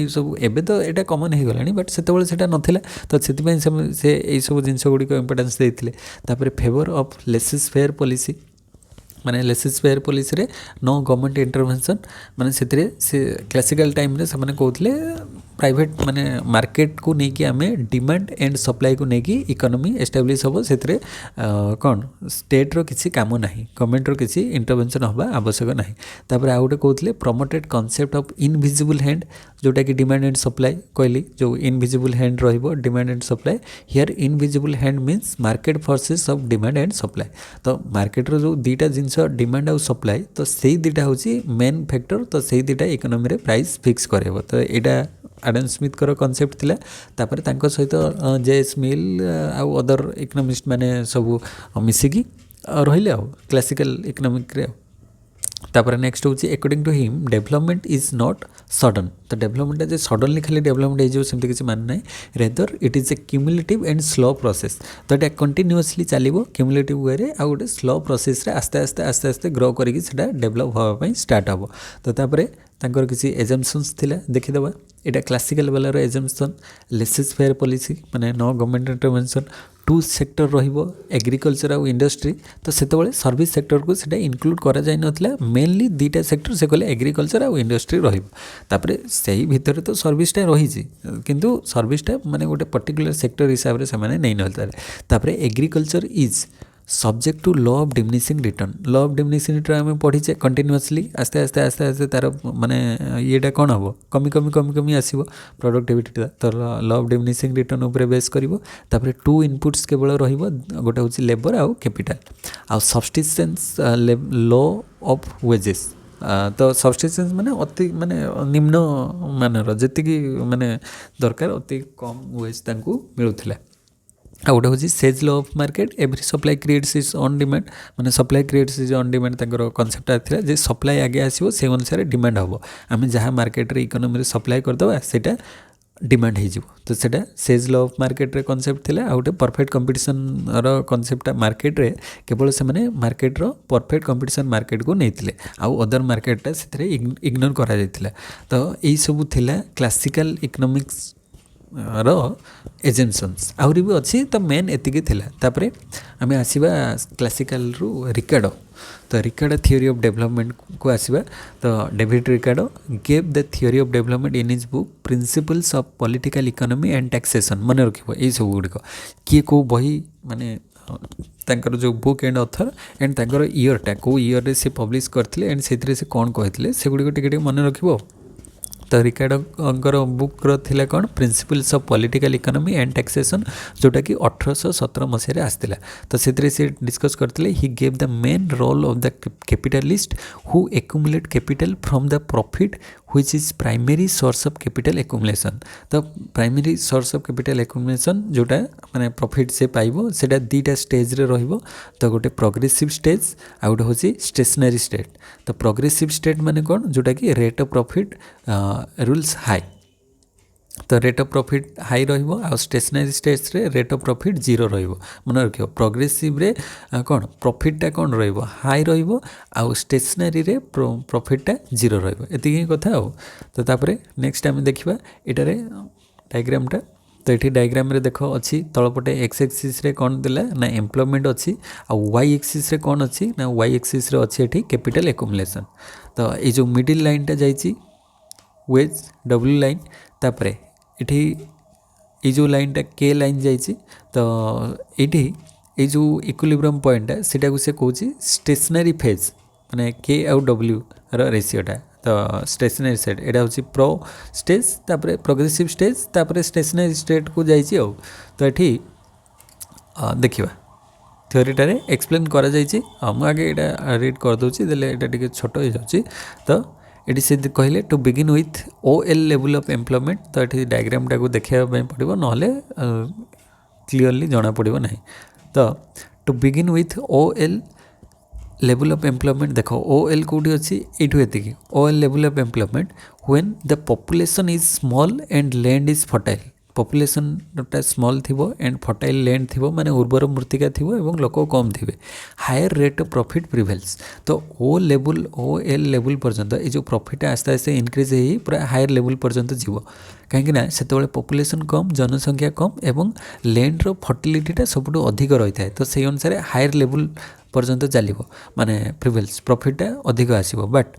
सब एवं तो यहाँ कमन हो गला बट से नाला तो से सब जिनस गुड़िक इंपोर्टेंस देते favour of laces faire policy माने लेसेस फेयर पॉलिसी रे नो गवर्नमेंट इंटरवेंशन माने से क्लासिकल टाइम रे से कहते प्राइवेट माने मार्केट को लेकिन आम डिमांड एंड सप्लाई को लेकिन इकोनॉमी एस्टाब्लिश हम से कौन स्टेट्र किसी काम ना गवर्नमेंटर किसी इंटरवेंशन हवा आवश्यक ना तापर आउ गोटे कहते promoted concept of invisible hand जोटा कि डिमांड एंड सप्लाई कहली जो इनविजिबल हैंड रहिबो demand and supply here invisible hand means market forces of demand and supply तो मार्केट रो जो दीटा जिनस डिमांड आउ सप्लाई तो से दीटा होची मेन फैक्टर तो से दीटा इकोनॉमी रे प्राइस फिक्स करेबो तो एटा एडम स्मिथ कर कॉन्सेप्ट थिला तापर तांको सहित जेएस मिल आउ अदर इकोनॉमिस्ट माने सब मिसिकी रहिले आउ क्लासिकल इकोनॉमिक रे तापर नेक्स्ट होची according to him development is not sudden तो डेवलपमेंट जे सडनली खाली डेवलपमेंट हो सेमती किसी मान ना rather it is a cumulative and slow process तो ये कंटिन्यूअसली चलो क्यूमुलेटिव वे रे आउ गोटे स्लो प्रोसेस रे आस्ते आस्ते आस्ते आस्ते ग्रो करके डेवलप होगापी स्टार्ट हम तो तापर तांकर किसी एजम्पशंस थिला देखीदबा एटा क्लासिकल वाला एजम्पशन लेसेस फेयर पॉलिसी माने no government intervention two sector रहिबो एग्रीकल्चर आउ इंडस्ट्री तो सेतबेले सर्विस सेक्टर को सेटा इंक्लूड करा जाय नथला मेनली दीटा सेक्टर से कहले एग्रीकल्चर आउ इंडस्ट्री रहिबो तापरे सही भितर तो सर्विसटा रहिछि किंतु सर्विसटा माने गोटे पर्टिकुलर सेक्टर हिसाब रे से माने नै नथला तापरे agriculture is subject to law of diminishing return law of diminishing return आम पढ़ीचे कंटिन्यूअसली आस्ते आस्ते आस्ते आस्ते तार माने येटा कौन हम कमी कमी कमी कमी आसो प्रोडक्टिविटी तो लॉ ऑफ डिमिनिशिंग रिटर्न उपर बेस कर टू इनपुट्स केवल रोटे हूँ लेबर आउ कैपिटल आउ सब्सटिट्यूशंस लॉ ऑफ वेजेस तो सब्सटिट्यूशंस माने अति माने निम्न मानर जी माने दरकार अति कम वेज तांकू मिलुथिला आ गोटे हूँ Say's law of market every supply creates its own demand माने supply creates its own demand तांकर कॉन्सेप्ट आथिला जे सप्लाई आगे आसीबो से अनुसार डिमांड हम आम जहाँ मार्केट रे इकोनॉमी रे सप्लाई करदबा सेटा डिमांड हो तो सेटा सेज लॉ ऑफ मार्केट रे कॉन्सेप्ट थिला आ गोटे परफेक्ट कंपटीशन रो कॉन्सेप्ट मार्केट रे केवल से माने मार्केट रो परफेक्ट कंपटीशन मार्केट को नैतिले आउ अदर मार्केटा से इग्नोर करा जायतिला तो एई सब थिला क्लासिकल इकोनॉमिक्स रो एजम्पशंस आहरी भी अच्छी तो मेन एतिकी थिला तापरे आमे आसीबा क्लासिकल रु रिकार्डो तो रिकार्डो थ्योरी ऑफ डेवलपमेंट को आसीबा तो David Ricardo gave the theory of development in his book principles of political economy and taxation मन रखिबो एई सब गुडिक किए को बही माने तांकर जो बुक एंड ऑथर एंड तांकर ईयरटा को ईयर रे से पब्लिश करथिले एंड सेथरे से कोन कहथिले से गुडिक टिके मन रखिबो तो रिकार्डो बुक थिला कौन principles of political economy and taxation जोटा कि 1817 मसीह आसला तो से डिस्कस करते he gave the main role of the capitalist who accumulate capital from the profit which is primary source of capital accumulation तो primary source of capital accumulation जोटा माने प्रॉफिट से पाइबो सेटा दीटा स्टेज रे रहिबो तो गोटे प्रोग्रेसिव स्टेज आ गोटे होची स्टेशनरी स्टेट तो प्रोग्रेसिव स्टेट माने कोन जोटा कि rate of profit rules high तो रेट ऑफ प्रॉफिट हाई रहिबो आ स्टेशनरी स्टेज रे रेट ऑफ प्रॉफिट जीरो रहिबो मन रखियो प्रोग्रेसिव रे कोन प्रॉफिटटा कोन रहिबो हाई रहिबो आ स्टेशनरी रे प्रॉफिटटा जीरो रहिबो एति ही कथा हो तो तापरे नेक्स्ट टाइम देखिबा एटारे डायग्रामटा तो ये डायग्राम रे देखो अच्छी तलपटे एक्स एक्सिस रे कौन दिला ना एम्प्लॉयमेंट अच्छी आ वाई एक्सिस रे कौन अच्छी ना वाई एक्सिस रे अच्छी एठी कैपिटल एक्युमुलेशन तो ये जो मिडिल लाइनटा जाइछि वेज डब्ल्यू लाइन तापरे इठी ये जो लाइनटा के लाइन जाइछि तो ये जो इक्विलिब्रियम पॉइंट सेटा को से कहूँ स्टेशनरी फेज माने के आउ डब्ल्यू रो रेशियोटा तो स्टेशनरी स्टेट एटा हूँ प्रो स्टेज तापरे प्रोग्रेसिव स्टेज तापरे स्टेशनरी स्टेट को जाइछि तो ये देखिबा थ्योरीटारे एक्सप्लेन करा जाइछि हम आगे एटा रीड कर दोछि देले एटा टिके छोटो हो जाउछि तो ये से कहले to begin with OL level of employment तो ये डायग्राम टाक देखा पड़ो ना क्लीयरली जना पड़ो ना तो to begin with OL level of employment देख OL कौटी अच्छी ये एति OL level of employment when the population is small and land is fertile पॉपुलेशनटा स्मॉल थी एंड फर्टाइल लैंड थी माने उर्वर मृत्तिका थी और लोक कम थे higher rate of profit prevails तो OL लेवल पर्यंत ये जो प्रॉफिट आस्ते आस्ते इनक्रीज हो पूरा हायर लेवल पर्यंत जीव कहीं से पॉपुलेशन कम जनसंख्या कम एवं लैंड्र फर्टिलिटीटा सब अधिक रही है तो से अनुसार हायर लेवल पर्यंत चलो माने प्रिवेल्स प्रॉफिट अधिक आसीबो but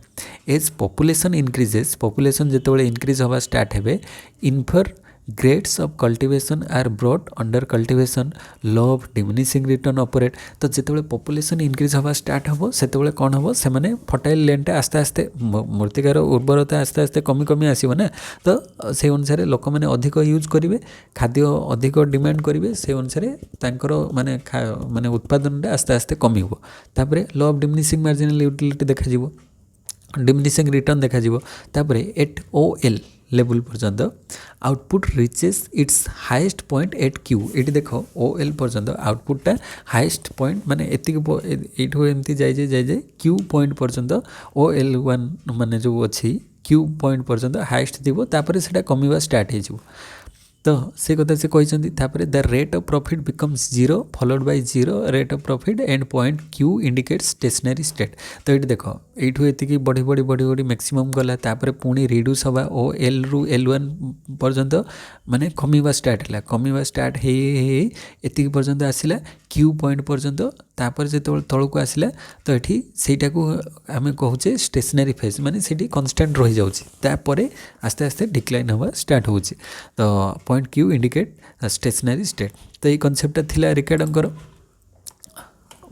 as population increases population जेतेबेले इंक्रीज हवा स्टार्ट हेबे inferior grades of cultivation are brought under cultivation law of diminishing return operate तो जितेबाला पॉपुलेशन इंक्रीज हवा स्टार्ट हम से कौन हम से मैंने फर्टाइल लैंड आस्ते आस्ते मृत्तिकार उर्वरता आस्ते आस्ते कमी कमी आसो ना तो से अनुसार लोक मैंने अधिक यूज करेंगे खाद्य अधिक डिमांड करेंगे से अनुसार माने माने उत्पादन आस्ते आस्ते कमी हो तापर law of diminishing marginal utility देखा डिमिनिशिंग रिटर्न देखा तापर एट OL लेवल पर्यंत output reaches its highest point at Q ये देख OL पर्यंत आउटपुटा हाईएस्ट पॉइंट माने एठू एमती जाए क्यू पॉइंट पर्यंत OL1 माने जो अच्छी क्यू पॉइंट पर्यंत हाईएस्ट थी तापर से कमिवा स्टार्ट हो तो से कथा से कहते तापर the rate of profit becomes zero followed by zero rate of profit and point Q indicate stationery state तो ये देख यू ये बढ़ी बढ़ी बढ़ी बढ़ी मैक्सिमम गला तापर पुणी रिड्यूस हवा OL रु L1 पर्यंत माने कमिवा स्टार्ट एति पर्यंत आसिला क्यू पॉइंट पर्यंत तापर जो तलक आसिला तो ये सेटा को आम कहूचे स्टेशनरी फेज माने सेठी कन्स्टांट रही जाउची तापर आस्ते आस्ते डिक्लाइन हवा स्टार्ट होची तो point Q indicate stationery state तो ये कनसेप्टा थिला रिकार्डंकर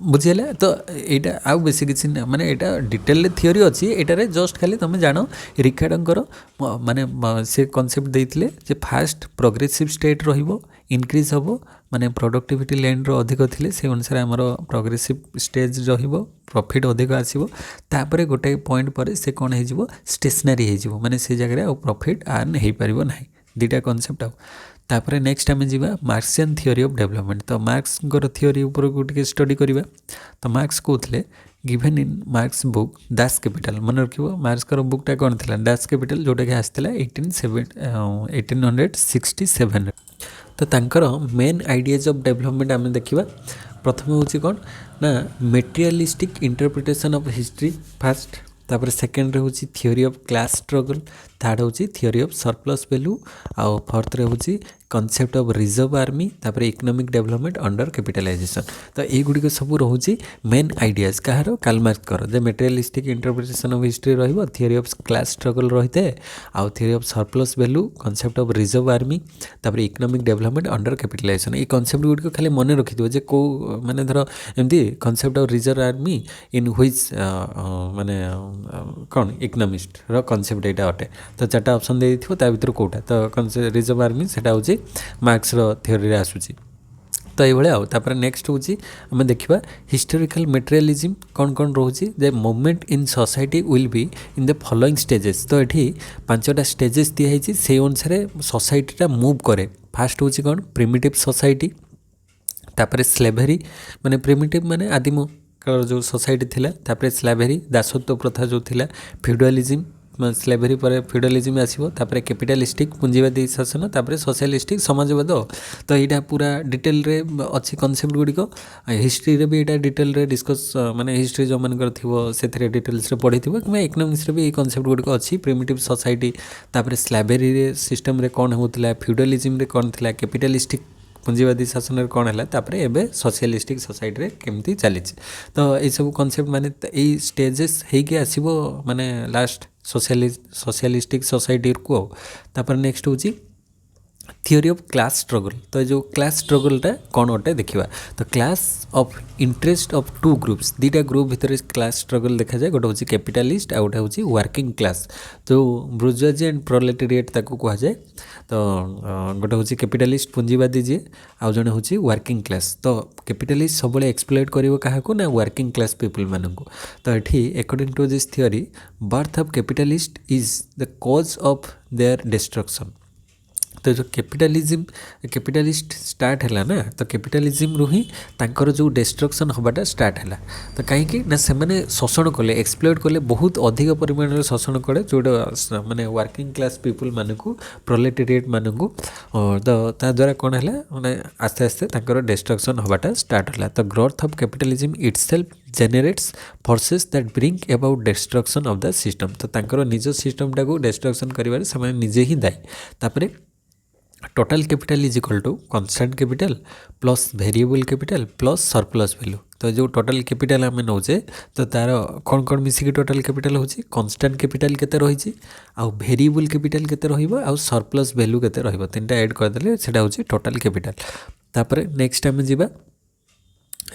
बुझीगला तो यहाँ आउ बेस किसी माने यहाँ डिटेल थियोरी अच्छी एटारे जस्ट खाली तुम जान रिकार्डंकर माने से कनसेप्ट देइथिले जे फास्ट प्रोग्रेसिव स्टेट रहिबो इनक्रीज हम माने प्रोडक्टिविटी लैंड अधिक थिले से अनुसार आमर प्रोग्रेसिव स्टेज रहिबो प्रॉफिट अधिक आसीबो तापर गोटे पॉइंट पर से कौन हो स्टेशनरी हो माने से जगह प्रॉफिट आर्न हो पारिबो नाही दुटा कनसेप्ट तापर नेक्स्ट आम जा मार्क्सियन थियोरी ऑफ डेवलपमेंट तो मार्क्स थियोरी ऊपर को स्टडी करवा तो मार्क्स कहते given in marks book Das Kapital मन रख मार्क्स बुकटा कौन थी दास कैपिटल जोटा कि आसाला 1867 तो तांकर मेन आइडियाज ऑफ डेवलपमेंट आम देखा प्रथम हूँ कौन ना materialistic interpretation of history first तापर सेकेंड हूँ theory of class struggle third हूँ थियोरी ऑफ सरप्लस वैल्यू आउ फोर्थ हूँ कॉन्सेप्ट ऑफ रिजर्व आर्मी तापर इकोनॉमिक डेवलपमेंट अंडर कैपिटलाइजेशन तो ये गुड़िक सब रोचे मेन आइडियाज कहार कार्ल मार्क्स जे मेटेरियलिस्टिक इंटरप्रिटेशन ऑफ हिस्ट्री रहिबो थियोरी ऑफ क्लास स्ट्रगल रही है आउ theory of surplus value concept of reserve army तापर इकोनॉमिक डेवलपमेंट अंडर कैपिटलाइजेशन ये कॉन्सेप्ट गुड़िक खाली मन रखिथो जे को माने धर एमती concept of reserve army in which माने कौन इकोनॉमिस्ट रो कॉन्सेप्ट यहाँ अटे तो चार्टा ऑप्शन दे ता भीतर कोटा तो रिजर्व आर्मी सेटा होची मार्क्स रो थियोरी रे आसुची तो ये आउे नेक्स्ट हूँ आम देखा हिस्टोरिकल मेटेरियलिज्म कौन कौन रोचे जे movement in society will be in the following stages तो ये 5टा स्टेजेस दिखाई से अनुसार सोसाइटीटा मूव करे फास्ट हूँ कौन प्रिमिटिव सोसाइटी तापर स्लेभरी माने प्रिमिटिव माने आदिम काल जो सोसाइटी थिला तापर स्लेभरी दासत्व प्रथा जो थिला फ्यूडलिज्म स्लेभरी पर फ्यूडलिज्म आसो तापर कैपिटलिस्टिक पूंजीवादी शासन तापर सोशलिस्टिक समाजवाद तो यहाँ पूरा डिटेल रे अच्छी कॉन्सेप्ट गुड़िक हिस्ट्री रे भी यहाँ डिटेल रे डिस्कस माने हिस्ट्री जो मन से डिटेल्स रे पढ़ी थी कि इकोनॉमिक्स रे भी कॉन्सेप्ट गुड़िक अच्छी प्रिमिटिव सोसाइटी तापर स्लेभरी रे सिस्टम रे कौन होता फ्यूडलिज्म रे कौन थी कैपिटलिस्टिक पूंजीवादी शासन में कौन है तापर एबे सोशलिस्टिक सोसाइटी रे केमती चली तो ये सब कॉन्सेप्ट माने ये स्टेजेस होगी आसो माने लास्ट सोशलिस्टिक सोसाइटी को तापर नेक्स्ट हूँ थियोरी ऑफ क्लास स्ट्रगल तो जो क्लास स्ट्रगलटा कौन अटे देखा तो class of interest of two groups दुटा ग्रुप भितर क्लास स्ट्रगल देखा जाए गोटे हूँ कैपिटालिस्ट आ गोटे हूँ वर्किंग क्लास जो ब्रुर्जुआजी एंड प्रोलेटेरिएट ताको कह जाए तो गोटे हूँ कैपिटालिस्ट पूंजीवादी जी आउ जड़े हूँ वर्किंग क्लास तो कैपिटालिस्ट सब एक्सप्लॉइट करिवो काहाको ना वर्किंग क्लास पीपल मानू तो ये according to this theory birth of capitalist is the cause of their destruction तो जो कैपिटालिस्ट स्टार्ट है ना तो कैपिटालिज्म रु ही तांकर जो डिस्ट्रक्शन हवाटा स्टार्ट है तो कहीं ना से मैंने शोषण कले एक्सप्लॉइट कले बहुत अधिक परिमाण शोषण कले जोटा माने वर्किंग क्लास पीपल मानू प्रोलेटेरिएट मानू तो ता द्वारा कौन है माने आस्ते आस्ते तांकर डिस्ट्रक्शन हवाटा स्टार्ट है तो growth of capitalism itself generates forces that bring about destruction of the system तो तांकर निज सिस्टमटा को डिस्ट्रक्शन करिवारे से निजे ही दायी तापरे total capital is equal to constant capital plus variable capital plus surplus value तो जो टोटल कैपिटल आम नौचे तो तार कौन कौन मिसिक टोटल कैपिटल होची कांस्टेंट कैपिटल केते रही आउ वेरिएबल कैपिटल केते रहिबो आउ सरप्लस वैल्यू केते रहिबो तीनटा ऐड कर देले सेटा होची टोटल कैपिटल। तापर नेक्स्ट आम जीवा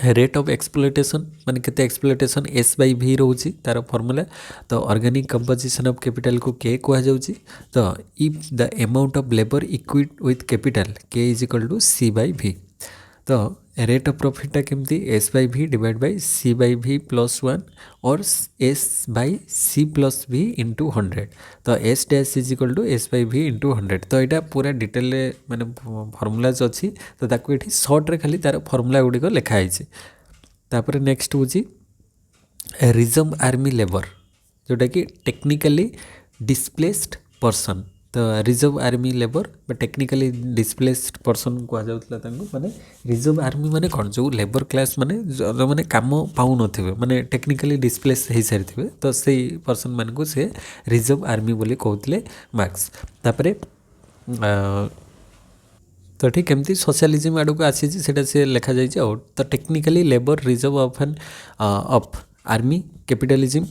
रेट ऑफ एक्सप्लोइटेशन माने केते एक्सप्लोइटेशन एस बाई भी रोची तार फॉर्मूला। तो ऑर्गेनिक कंपोजिशन ऑफ कैपिटल को के कह जाउची। तो if the amount of labour equate with capital K is equal to C by V. तो रेट ऑफ प्रॉफिट केमती S by V divide by C by V plus 1 और S by C plus V into 100। तो S dash is equal to S by V into 100। तो यहाँ पूरा detail माने formulas अच्छी तो ताको ये सर्ट्रे खाली तार फॉर्मूला गुड़िक लिखाई। तापर नेक्स्ट हूँ रिजर्व आर्मी लेबर जोटा कि टेक्निकली डिस्प्लेस्ड पर्सन। तो रिजर्व आर्मी लेबर बा टेक्निकली डिस्प्लेस्ड पर्सन कहुला माने रिजर्व आर्मी माने कौन जो लेबर क्लास माने जो माने काम पाऊ नथिबे माने टेक्निकली डिस्प्लेस हो सारी थे तो से पर्सन मान को से रिजर्व आर्मी बोली कहते मार्क्स। तापरे तो ठीक केमती सोशलिज्म आड़ को आसी से लिखा जाए। तो technically labour reserve of an of army capitalism.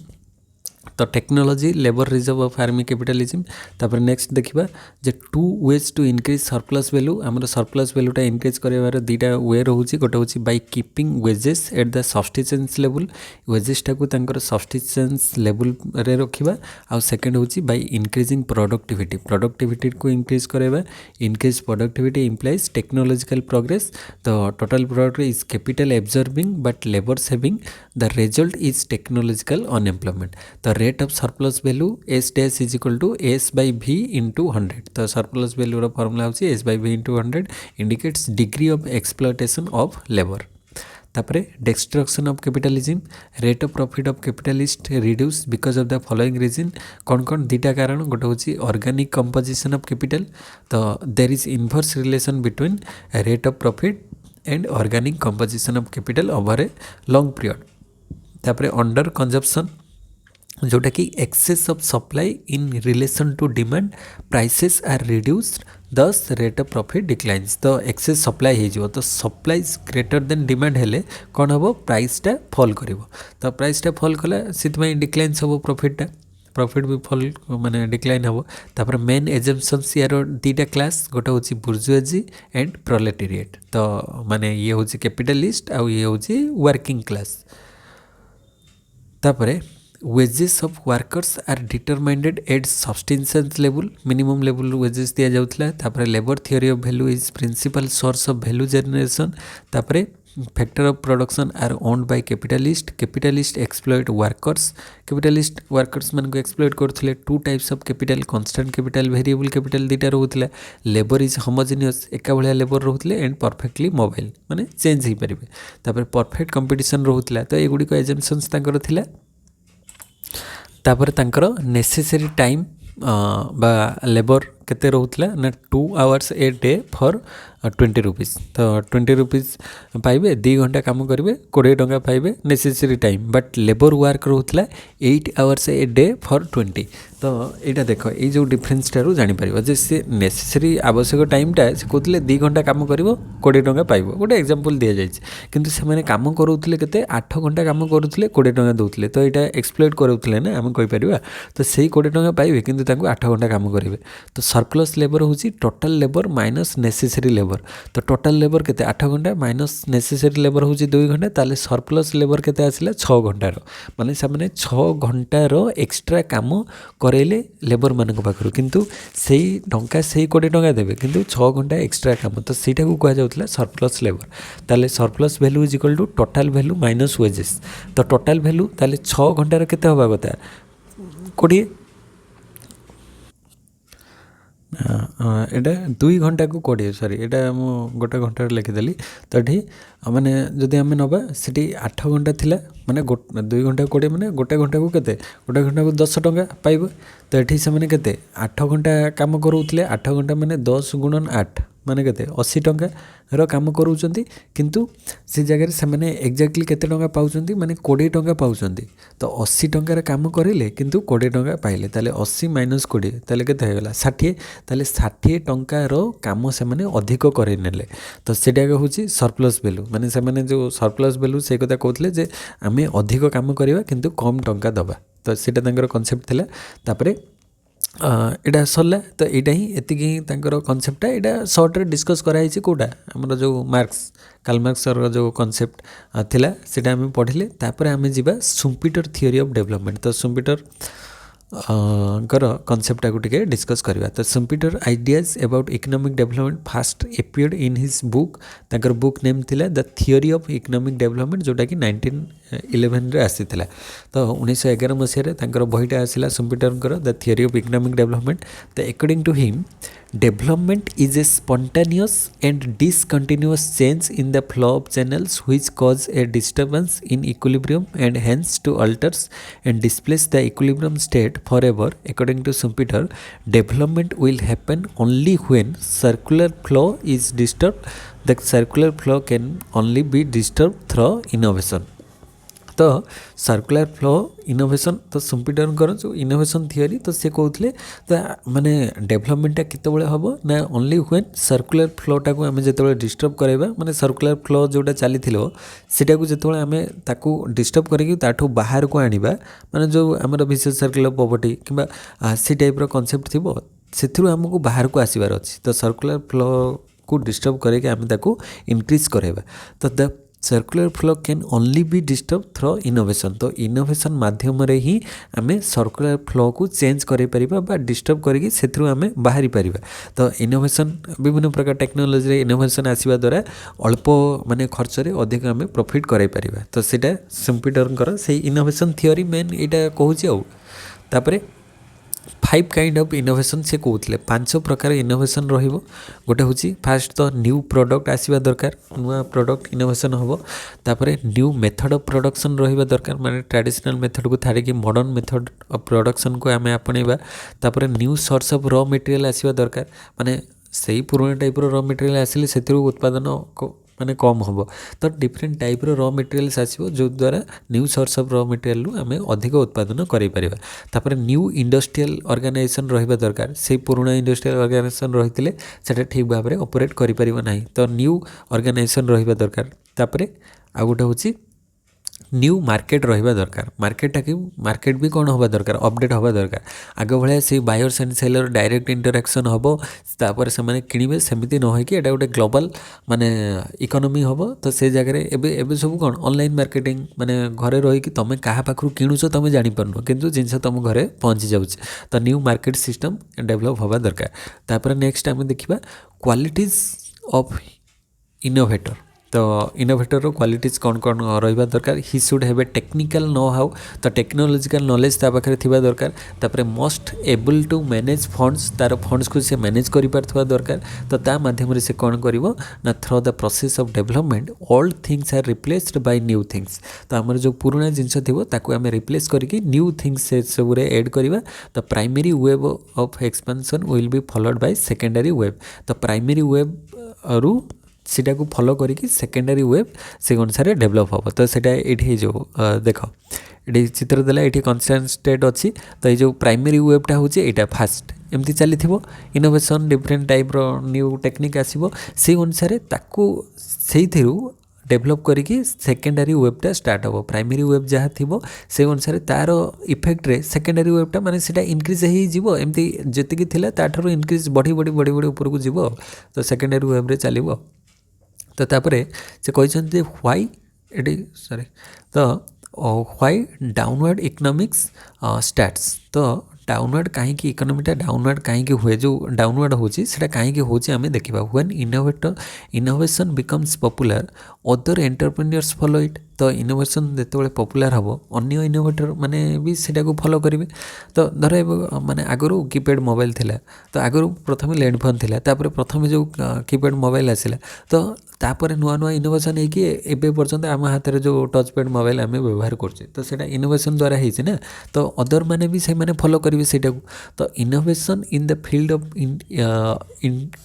तो technology labour reserve of army capitalism. तापर नेक्स्ट देखिबा जे two ways to increase surplus value आमर सरप्लस वैल्यूटा इनक्रीज करार दुईटा वे रोचे गोटे हूँ by keeping wages at the substance level वेजेसटा को तांकर सब्सटेंस लेवल रे रखिबा। आउ सेकंड हूँ बाय इंक्रीजिंग प्रोडक्टिविटी को इंक्रीज कराइबा। Increase productivity implies technological progress. तो total product is capital absorbing but labour saving the result is technological unemployment. तो rate of surplus value S dash is equal to S by V into 100। तो surplus value formula होची S by V into 100 indicates degree of exploitation of labour. तापरे destruction of capitalism rate of profit of capitalist reduce because of the following reason कौन कौन दुईटा कारण गोटे हूँ organic composition of capital. तो there is inverse relation between rate of profit and organic composition of capital over a long period. तापरे under consumption जोटा कि excess of supply in relation to demand prices are reduced thus rate of profit declines. तो excess supply हो तो supply greater than demand हेले कौन हम प्राइसटा fall कर। तो प्राइसटा फॉल कला से डिक्लाइंस हम प्रॉफिट भी फॉल माने डिक्लाइन हम। तापर मेन एजम्पशंस यार दुईटा क्लास गोटे हूँ बुर्जुआजी एंड प्रोलेटेरिएट। तो माने ये हूँ कैपिटलिस्ट आउ ये हूँ वर्किंग क्लास। तापरे wages of workers are determined at substance level minimum level wages दिया जाउथला। तापरे labour theory of value is principal source of value generation. तापरे factor of production are owned by capitalist exploit workers capitalist workers मान को exploit करथिले। Two types of capital constant capital variable capital दुईटा रोथला। Labour is homogeneous एका भलिया labour रोथले and perfectly mobile माने चेंज हो पारे। तापर परफेक्ट कंपटीशन रोथला। तो एगुडी को एजम्पशंस तांकर थिला। तापर तांकर नेसेसरी टाइम बा लेबर केते रोथला ना 2 hours a day for 20 rupees. तो 20 रुपीज पाइबे 2 घंटा काम करेंगे 20 टंका पाइबे necessary time but labour work रोथला 8 आवर्स ए डे फॉर 20। तो यहाँ देख ये जो डिफरेन्स टारू जापर जे सी नेसेसरी आवश्यक टाइमटा से कहते 2 घंटा काम कर 20 टंका पाइब गोटे एग्जांपल दि जाए किंतु से काम करूले के 8 घंटा काम करूले 20 टंका दूसरे। तो यहाँ एक्सप्लोइट करूले ना आम कहीपर। तो से 20 टंका पाइबे किंतु 8 घंटा काम करेंगे। तो सरप्लस लेबर हूँ total labour minus necessary labour. तो टोटल लेबर के 8 घंटा माइनस नेसेसरी लेबर हूँ 2 घंटा ताले सरप्लस लेबर के आसला 6 घंटार माने से 6 घंटार एक्सट्रा काम करेले लेबर मान पाखु किंतु से टंका से 20 टंका देवे किंतु 6 घंटा एक्सट्रा काम। तो सहीटा को कह जाउथला सरप्लस लेबर। ताले surplus value is equal to total value minus wages. तो टोटल वैल्यू ताले 6 घंटार केते होबा कथा 20 एटा 2 घंटा को 20 सॉरी एटा मु गोटे घंटा लिखिदेली। तो ये माने जदि आम नवा से 8 घंटा थिला माने 2 घंटा 20 माने गोटे घंटा को केते गोटे घंटा को 10 टंका पाइब। तो ये से मैंने केते 8 घंटा काम करूले 8 घंटा माने 10 गुणन 8 ମାନେ କେତେ 80 ଟଙ୍କାର କାମ କରୁଛନ୍ତି କିନ୍ତୁ ସେ ଜାଗାରେ ସେମାନେ ଏକ୍ଜାକ୍ଟଲି କେତେ ଟଙ୍କା ପାଉଛନ୍ତି ମାନେ 20 ଟଙ୍କା ପାଉଛନ୍ତି। ତ 80 ଟଙ୍କାର କାମ କରିଲେ କିନ୍ତୁ 20 ଟଙ୍କା ପାଇଲେ, ତାହେଲେ 80 - 20 ତାହେଲେ କେତେ ହେଇଗଲା 60। ତାହେଲେ 60 ଟଙ୍କାର କାମ ସେମାନେ ଅଧିକ କରିନେଲେ, ତ ସେଇଟା ହେଉଛି ସରପ୍ଲସ୍ ଭ୍ୟାଲୁ। ମାନେ ସେମାନେ ଯେଉଁ ସରପ୍ଲସ୍ ଭ୍ୟାଲୁ ସେଇ କଥା କହୁଥିଲେ ଯେ ଆମେ ଅଧିକ କାମ କରିବା କିନ୍ତୁ କମ୍ ଟଙ୍କା ଦେବା, ତ ସେଇଟା ତାଙ୍କର କନସେପ୍ଟ ଥିଲା। ତାପରେ ଏଇଟା ସରିଲା, ତ ଏଇଟା ହିଁ ଏତିକି ହିଁ ତାଙ୍କର କନସେପ୍ଟଟା। ଏଇଟା ସର୍ଟରେ ଡିସ୍କସ୍ କରାହେଇଛି କେଉଁଟା ଆମର ଯେଉଁ କାର୍ଲ ମାର୍କ୍ସର ଯେଉଁ କନସେପ୍ଟ ଥିଲା ସେଇଟା ଆମେ ପଢ଼ିଲେ। ତାପରେ ଆମେ ଯିବା ସୁମ୍ପିଟର ଥିଓରି ଅଫ୍ ଡେଭଲପମେଣ୍ଟ। ତ ସୁମ୍ପିଟର ଙ୍କର କନସେପ୍ଟଟାକୁ ଟିକେ ଡିସ୍କସ୍ କରିବା। ତ Schumpeter ideas about economic development first appeared in his book. ତାଙ୍କର ବୁକ୍ ନେମ୍ ଥିଲା the theory of economic development, ଯେଉଁଟାକି 1911ରେ ଆସିଥିଲା। ତ 1911 ମସିହାରେ ତାଙ୍କର ବହିଟା ଆସିଲା ସୁମ୍ପିଟରଙ୍କର the theory of economic development. ତ according to him development is a spontaneous and discontinuous change in the flow of channels which cause a disturbance in equilibrium and hence to alters and displace the equilibrium state forever. According to Schumpeter, development will happen only when circular flow is disturbed. The circular flow can only be disturbed through innovation. ତ circular flow innovation, ତ ସୁମ୍ପିଟରଙ୍କର ଯେଉଁ innovation theory, ତ ସେ କହୁଥିଲେ ତ ମାନେ ଡେଭଲପମେଣ୍ଟଟା କେତେବେଳେ ହେବ ନା ଓନ୍ଲି ହ୍ୱେନ୍ ସାର୍କୁଲାର ଫ୍ଲୋଟାକୁ ଆମେ ଯେତେବେଳେ ଡିଷ୍ଟର୍ବ କରାଇବା, ମାନେ ସାର୍କୁଲାର ଫ୍ଲୋ ଯେଉଁଟା ଚାଲିଥିବ ସେଟାକୁ ଯେତେବେଳେ ଆମେ ତାକୁ ଡିଷ୍ଟର୍ବ କରିକି ତାଠୁ ବାହାରକୁ ଆଣିବା, ମାନେ ଯେଉଁ ଆମର ଭିସିୟସ୍ ସାର୍କଲ୍ ଅଫ୍ ପଭର୍ଟି କିମ୍ବା ସେ ଟାଇପ୍ର କନସେପ୍ଟ ଥିବ, ସେଥିରୁ ଆମକୁ ବାହାରକୁ ଆସିବାର ଅଛି। ତ ସାର୍କୁଲାର ଫ୍ଲୋକୁ ଡିଷ୍ଟର୍ବ କରିକି ଆମେ ତାକୁ ଇନକ୍ରିଜ୍ କରାଇବା। ତ the circular flow can only be disturb through innovation. तो इनोवेशन माध्यम ही आम सर्कुलर फ्लो को चेंज कर डिस्टर्ब करके से आम बाहरी पार। तो इनोवेशन विभिन्न प्रकार टेक्नोलोजी इनोवेशन आसवा द्वारा अल्प माने खर्च रे अधिक आम प्रॉफिट कराई पारिबा। तो सेटा सुम्पिटरकर से इनोवेशन थियोरी मेन यहाँ कहूँ। तापरे 5 काइंड ऑफ इनोवेशन से कहते 5 प्रकार इनोवेशन रहिबो। गोटे हूँ फास्ट तो न्यू प्रोडक्ट आसवा दरकार, नुआ प्रोडक्ट इनोवेशन हम। तापरे न्यू मेथड ऑफ प्रोडक्शन रहिबा दरकार, माने ट्रेडिशनल मेथड को छाड़ी मॉडर्न मेथड ऑफ प्रोडक्शन को आम आपणेबा। तापरे new source of raw material आसवा दरकार, माने सही पुराना टाइप रॉ मटेरियल आसिले से उत्पादन माने कम हम। तो डिफरेंट टाइप रॉ मटेरियल्स आसो जो द्वारा new source of raw material आम अधिक उत्पादन करें। तापर न्यू इंडस्ट्रियल ऑर्गेनाइजेशन रहिबा दरकार, से पुराना इंडस्ट्रियल ऑर्गेनाइजेशन रही है ठीक भाव में ऑपरेट करें। तो न्यू ऑर्गेनाइजेशन रहिबा दरकार। तापर आ गोटे हूँ न्यू मार्केट रहिबा दरकार। मार्केट भी कौन हवा दरकार, अपडेट हवा दरकार। आग भाया से buyers and seller direct interaction हम, तापर से माने किणवे सेमती न होइकि एटा गोटे ग्लोबल माने इकोनॉमी हम। तो से जगह एबे सब कौन ऑनलाइन मार्केटिंग, माने घरे रही तुम क्या पाखु किणुच तुम जापर किंतु जिनस तुम घरे पहुँची जाऊँ। तो न्यू मार्केट सिस्टम डेवलप हवा दरकार। तापर नेक्स्ट आम देखा क्वालिटीज ऑफ इनोवेटर। तो इनोवेटर क्वालिटीज कौन कौन रहा दरकार, he should have a technical know how. तो टेक्नोलॉजिकल नॉलेज ता पाखे थिबा दरकार। तापर most able to manage funds, तार फंड्स को से मैनेज करि पारथवा दरकार। तो ता माध्यम से कौन करिवो ना through the process of development old things are replaced by new things. तो आमर जो पुराना जिनस थिबो ताको आमे रिप्लेस करके न्यू थिंग्स से सब रे ऐड करिवा। तो primary web of expansion will be followed by secondary web. तो प्राइमरी वेब रु सीटा को फॉलो करिकी सेकेंडरी वेब से अनुसार डेवलप हम। तो सेटा ये जो देख ये चित्र देला ये कन्स्टेंट स्टेट अच्छी। तो ये जो प्राइमरी वेबटा हूँ यहाँ फास्ट एमती चली innovation different type new technique आसो से अनुसार ताकू से डेवलप करिकी सेकेंडरी वेबटा स्टार्ट हो। प्राइमरी वेब जहाँ थी से अनुसार तार इफेक्ट रे सेकेंडरी वेबटा माने सेटा इनक्रीज हो एमती जी थिला ताठू इनक्रीज बढ़ी बढ़ी बढ़ी बढ़ी ऊपर को जीव। तो सेकेंडरी वेब रे चलो। तो तापरे से कहते व्हाई एटी सॉरी तो व्हाई डाउनवर्ड इकोनॉमिक्स स्टार्ट्स। तो डाउनवर्ड कहीं इकोनॉमीटा डाउनवर्ड कहीं हुए, जो डाउनवर्ड होची सेटा कहीं होची आमे देखिबा। When innovation becomes popular other entrepreneurs follow it. तो इनोवेशन जिते पॉपुलर हम अन्य इनोवेटर माने भी सेटा को फॉलो करेंगे। तो धर माने आगरू कीपैड मोबाइल थिला, तो आगरू प्रथम लैंडफोन थिला, तापर प्रथम जो कीपैड मोबाइल आसिला। तो तापर नुआ नुआ इनोवेशन होगी एबे पर्यंत आम हाथ में जो टच पैड मोबाइल आम व्यवहार करछे। तो सेटा इनोवेशन द्वारा होइछे ना। तो अदर माने भी से माने फॉलो करेंगे सेटा को। तो innovation in the field of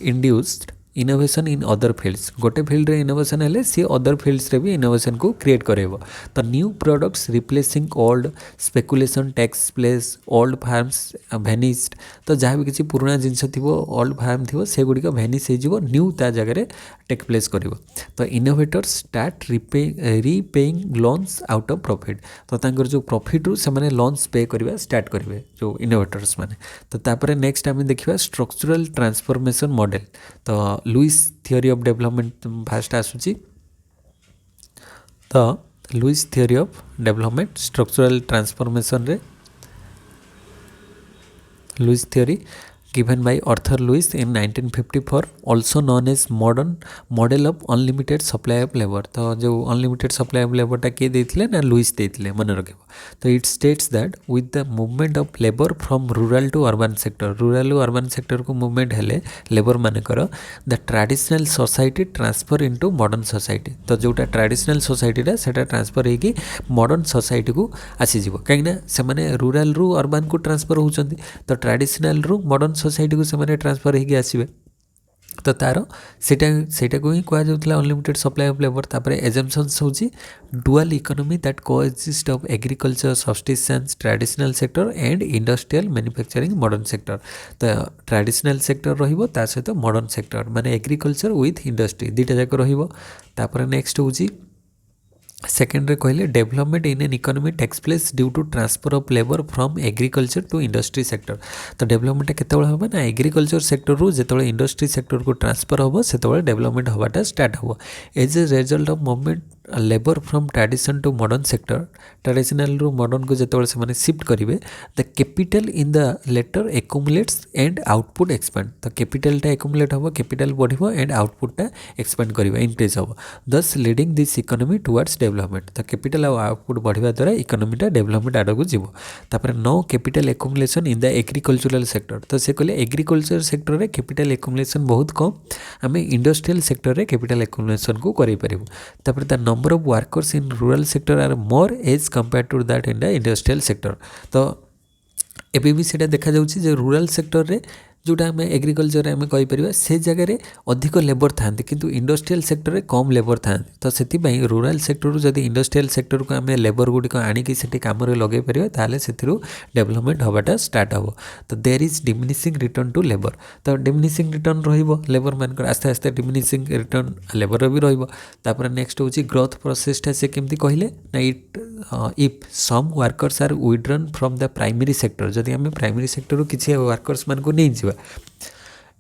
induced innovation in other fields गोटे फिल्ड रे इनोवेशन हेले सी अदर फिल्ड्स रे भी इनोवेशन को क्रिएट करेबो तो new products replacing old speculation takes place old firms vanished तो जहाँ भी किसी पुराना जिनस थी ओल्ड फार्म थी से गुड़िक भेनिश हो न्यू ता जगह टेक प्लेस कर तो innovators start repaying loans out of profit तो तांकर जो प्रॉफिट रू से लोन्स पे करवा स्टार्ट करेंगे जो इनोवेटर्स माने तो तापर नेक्स्ट आम देखा स्ट्रक्चरल ट्रांसफॉर्मेशन मॉडल तो Lewis theory of development first आसूची तो Lewis theory of development structural transformation रे Lewis theory given by Arthur Lewis in 1954 also known as modern model of unlimited supply of labor तो जो unlimited supply of labor टा किए देथिले ना Louis देथिले मन रखिबो तो it states that with the movement of labor from rural to urban sector rural to urban sector को movement हेले labor माने करो the traditional society transfer into modern society तो जोटा traditional society टा सेटा transfer हेकी modern society को आसी जीवो काहे ना से माने rural रू urban को transfer होचंदी तो traditional रू modern सोसाइटी को से ट्रांसफर होगी आसवे तो तार सेटा को ही कह जाऊला अनलिमिटेड सप्लाई ऑफ लेबर तापर एजम्पशंस होची dual economy that coexist of agriculture subsistence traditional sector and industrial manufacturing modern sector तो ट्रेडिशनल सेक्टर रहिबो ता सहित मॉडर्न सेक्टर माने एग्रीकल्चर विथ इंडस्ट्री दुईटा जाक रहिबो तापर नेक्स्ट होची सेकेंड रे कहले development in an economy takes place due to transfer of labour from agriculture to industry sector तो डेवलपमेंट केतेबेले होबा ना एग्रीकल्चर सेक्टर रु जेतेबेले इंडस्ट्री सेक्टर को ट्रांसफर होबो सेतेबेले डेवलपमेंट होबाटा स्टार्ट होबो as a result of movement labour from tradition to modern sector traditional रु मॉडर्न को जेतेबेले से माने शिफ्ट करिवे the capital in the latter accumulates and output expand तो कैपिटल टा एक्युमुलेट होबो कैपिटल बढ़िबो एंड आउटपुट टा एक्सपेंड करिवे इंक्रीज होबो thus leading this economy towards development तो कैपिटल और आउटपुट बढ़िबा द्वारा इकोनॉमीटा डेवलपमेंट आड़ को जीवो तापर no capital accumulation in the agricultural sector तो से कहले एग्रीकल्चर सेक्टर रे कैपिटल एक्युमुलेशन बहुत कम आम इंडस्ट्रियल सेक्टर रे कैपिटल एक्युमुलेशन को करि परिबो तापर the number of workers in rural sector are more as compare to that in the industrial sector तो एबे भी सेटा देखा जाउछि जे रूरल सेक्टर रे जोटा आम एग्रीकल्चर आम कहीपर से जगह अधिक लेबर था किंतु इंडस्ट्रियल सेक्टर रे कम लेबर था तो से रूरल सेक्टर जदि इंडस्ट्रियल सेक्टर को आम लेबर गुड़िक आणिकी से कम लगे पारे ताले से डेवलपमेंट हवाटा स्टार्ट हम तो there is diminishing return to labour तो डिमिनिशिंग रिटर्न रेबर मान आस्ते आस्ते डिमिनिशिंग रिटर्न लेबर भी रहा नेक्स्ट हूँ ग्रोथ प्रोसेसटा से केमती कहले ना it if some workers are withdrawn from the primary sector जदि आम प्राइमरी सेक्टर किसी वर्कर्स मान को नहीं जावा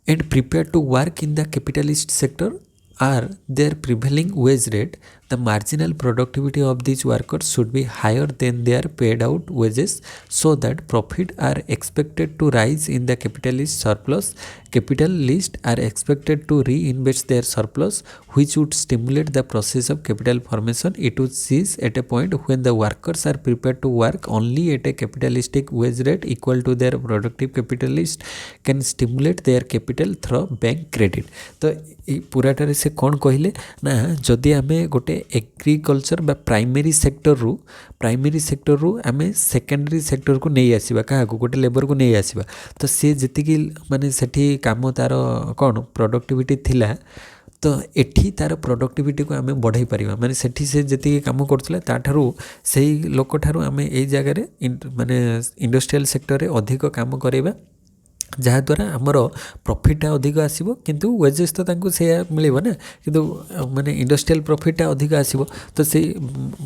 and prepared to work in the capitalist sector are their prevailing wage rate the marginal productivity of these workers should be higher than their paid out wages so that profit are expected to rise in the capitalist surplus capitalists are expected to reinvest their surplus which would stimulate the process of capital formation it would cease at a point when the workers are prepared to work only at a capitalistic wage rate equal to their productive capitalist can stimulate their capital through bank credit तो पूराटारे से कौन कहले ना जदि आमे गोटे agriculture बा primary sector रु आमे सेकेंडरी सेक्टर को नहीं आसीबा क्या गोटे लेबर को नहीं आसीबा तो सी जी माने सेठी काम तार कौन प्रोडक्टिविटी थिला तो एठी तार प्रोडक्टिविटी को आमे बढ़ाई पारिबा माने सेठी से जति काम करथले ताठारु सेही लोक ठारु आमे एई जगह रे माने इंडस्ट्रियल सेक्टर रे अधिक काम करेबा जहाँद्वारा आमर प्रॉफिटा अधिक आसो किंतु वेजेस तो तांको से मिलेबो ना किंतु माने इंडस्ट्रियल प्रॉफिटा अधिक आसो तो से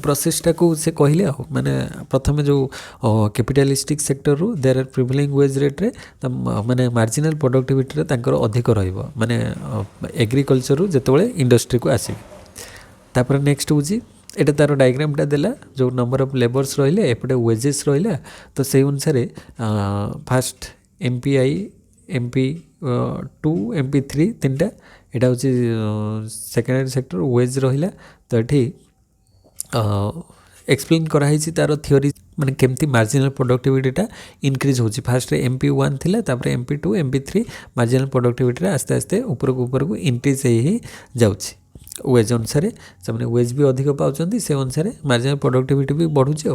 प्रोसेसटा को से कहले माने प्रथम जो कैपिटलिस्टिक सेक्टर रु there are prevailing wage rate रे माने मार्जिनल प्रोडक्टिविटी रे तांकर अधिक रहइबो माने एग्रीकल्चर रु जेतेबेले इंडस्ट्री को आसीबे तापर नेक्स्ट होची एटा तार डायग्रामटा देला जो नंबर ऑफ लेबर्स रहिले एपटे वेजेस रहिला तो से अनुसार फास्ट MPI MP2 MP3 तीनटा एटा होची सेकेंडरी सेक्टर वेज रहिला तो एठी एक्सप्लेन कराई तार थियोरी माने केमती मार्जिनल प्रोडक्टिविटीटा इंक्रीज होची फास्ट रे MP1 थिला तापर MP2 MP3 मार्जिनल प्रोडक्टिविटी आस्ते आस्ते ऊपर को इंक्रीज ही जाउची वेज अनुसार से वेज भी अधिक पाउछंती से अनुसार मार्जिनल प्रोडक्टिविटी भी बढ़ुची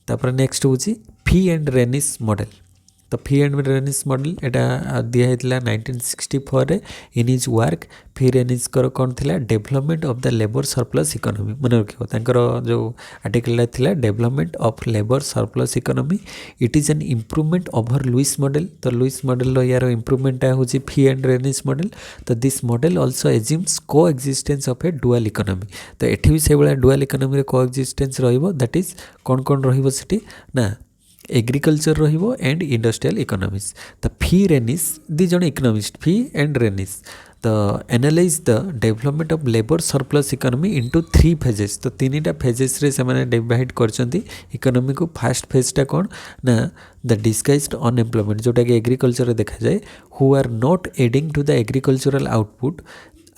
तापर नेक्स्ट होची फी एंड रेनिस मॉडल तो फी एंड रेनिस मॉडल एटा दिया 1964 रे इन हिज वर्क फी रेनिस कौन थिला development of the labour surplus economy मन रखियो तांकर जो आर्टिकल थिला development of labour surplus economy it is an improvement over Lewis model तो लुइस मॉडल यार इम्प्रूवमेंट होची फी एंड रेनिस मॉडल तो दिस मॉडल आल्सो एज्यूम्स को existence of A dual economy तो एठी भी से बळा डुअल इकोनॉमी रे को एक्जिस्टेंस रहइबो दैट इज कौन रहिबो सेठी ना एग्रीकल्चर रहिबो एंड इंडस्ट्रियल इकोनॉमिक्स तो फी रेनिस दी जण इकोनॉमिस्ट फी एंड रेनिस तो analyse the development of labour surplus economy into 3 phases तो 3टा फेजेस रे से माने डिवाइड करचंती इकोनॉमी को फर्स्ट फेजटा कौन ना द डिस्गाइज्ड अनएम्प्लॉयमेंट जोटा कि एग्रीकल्चर रे देखा जाए who are not adding to the agricultural output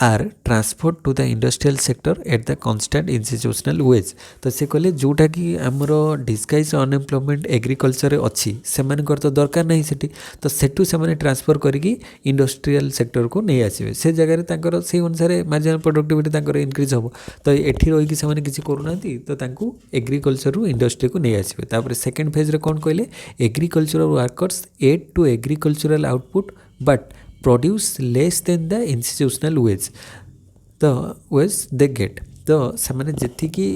are transfer to the industrial sector at the constant institutional wage तो से कहले जोटा कि आमर डिस्गाइज अनएम्प्लॉयमेंट एग्रीकल्चर अच्छी से तो दरकार नहीं सेठी तो सेठू से ट्रांसफर करिकी इंडस्ट्रियल सेक्टर को नहीं आसवे से जगह से अनुसार मार्जिनल प्रोडक्टिविटी इनक्रीज हम तो एठी रही से किसी करूना तो एग्रीकल्चर इंडस्ट्री को नहीं आसवे तापर सेकेंड फेज रे कौन कहले agricultural workers add to agricultural output but produce less than the institutional wage the wage they get तो से जी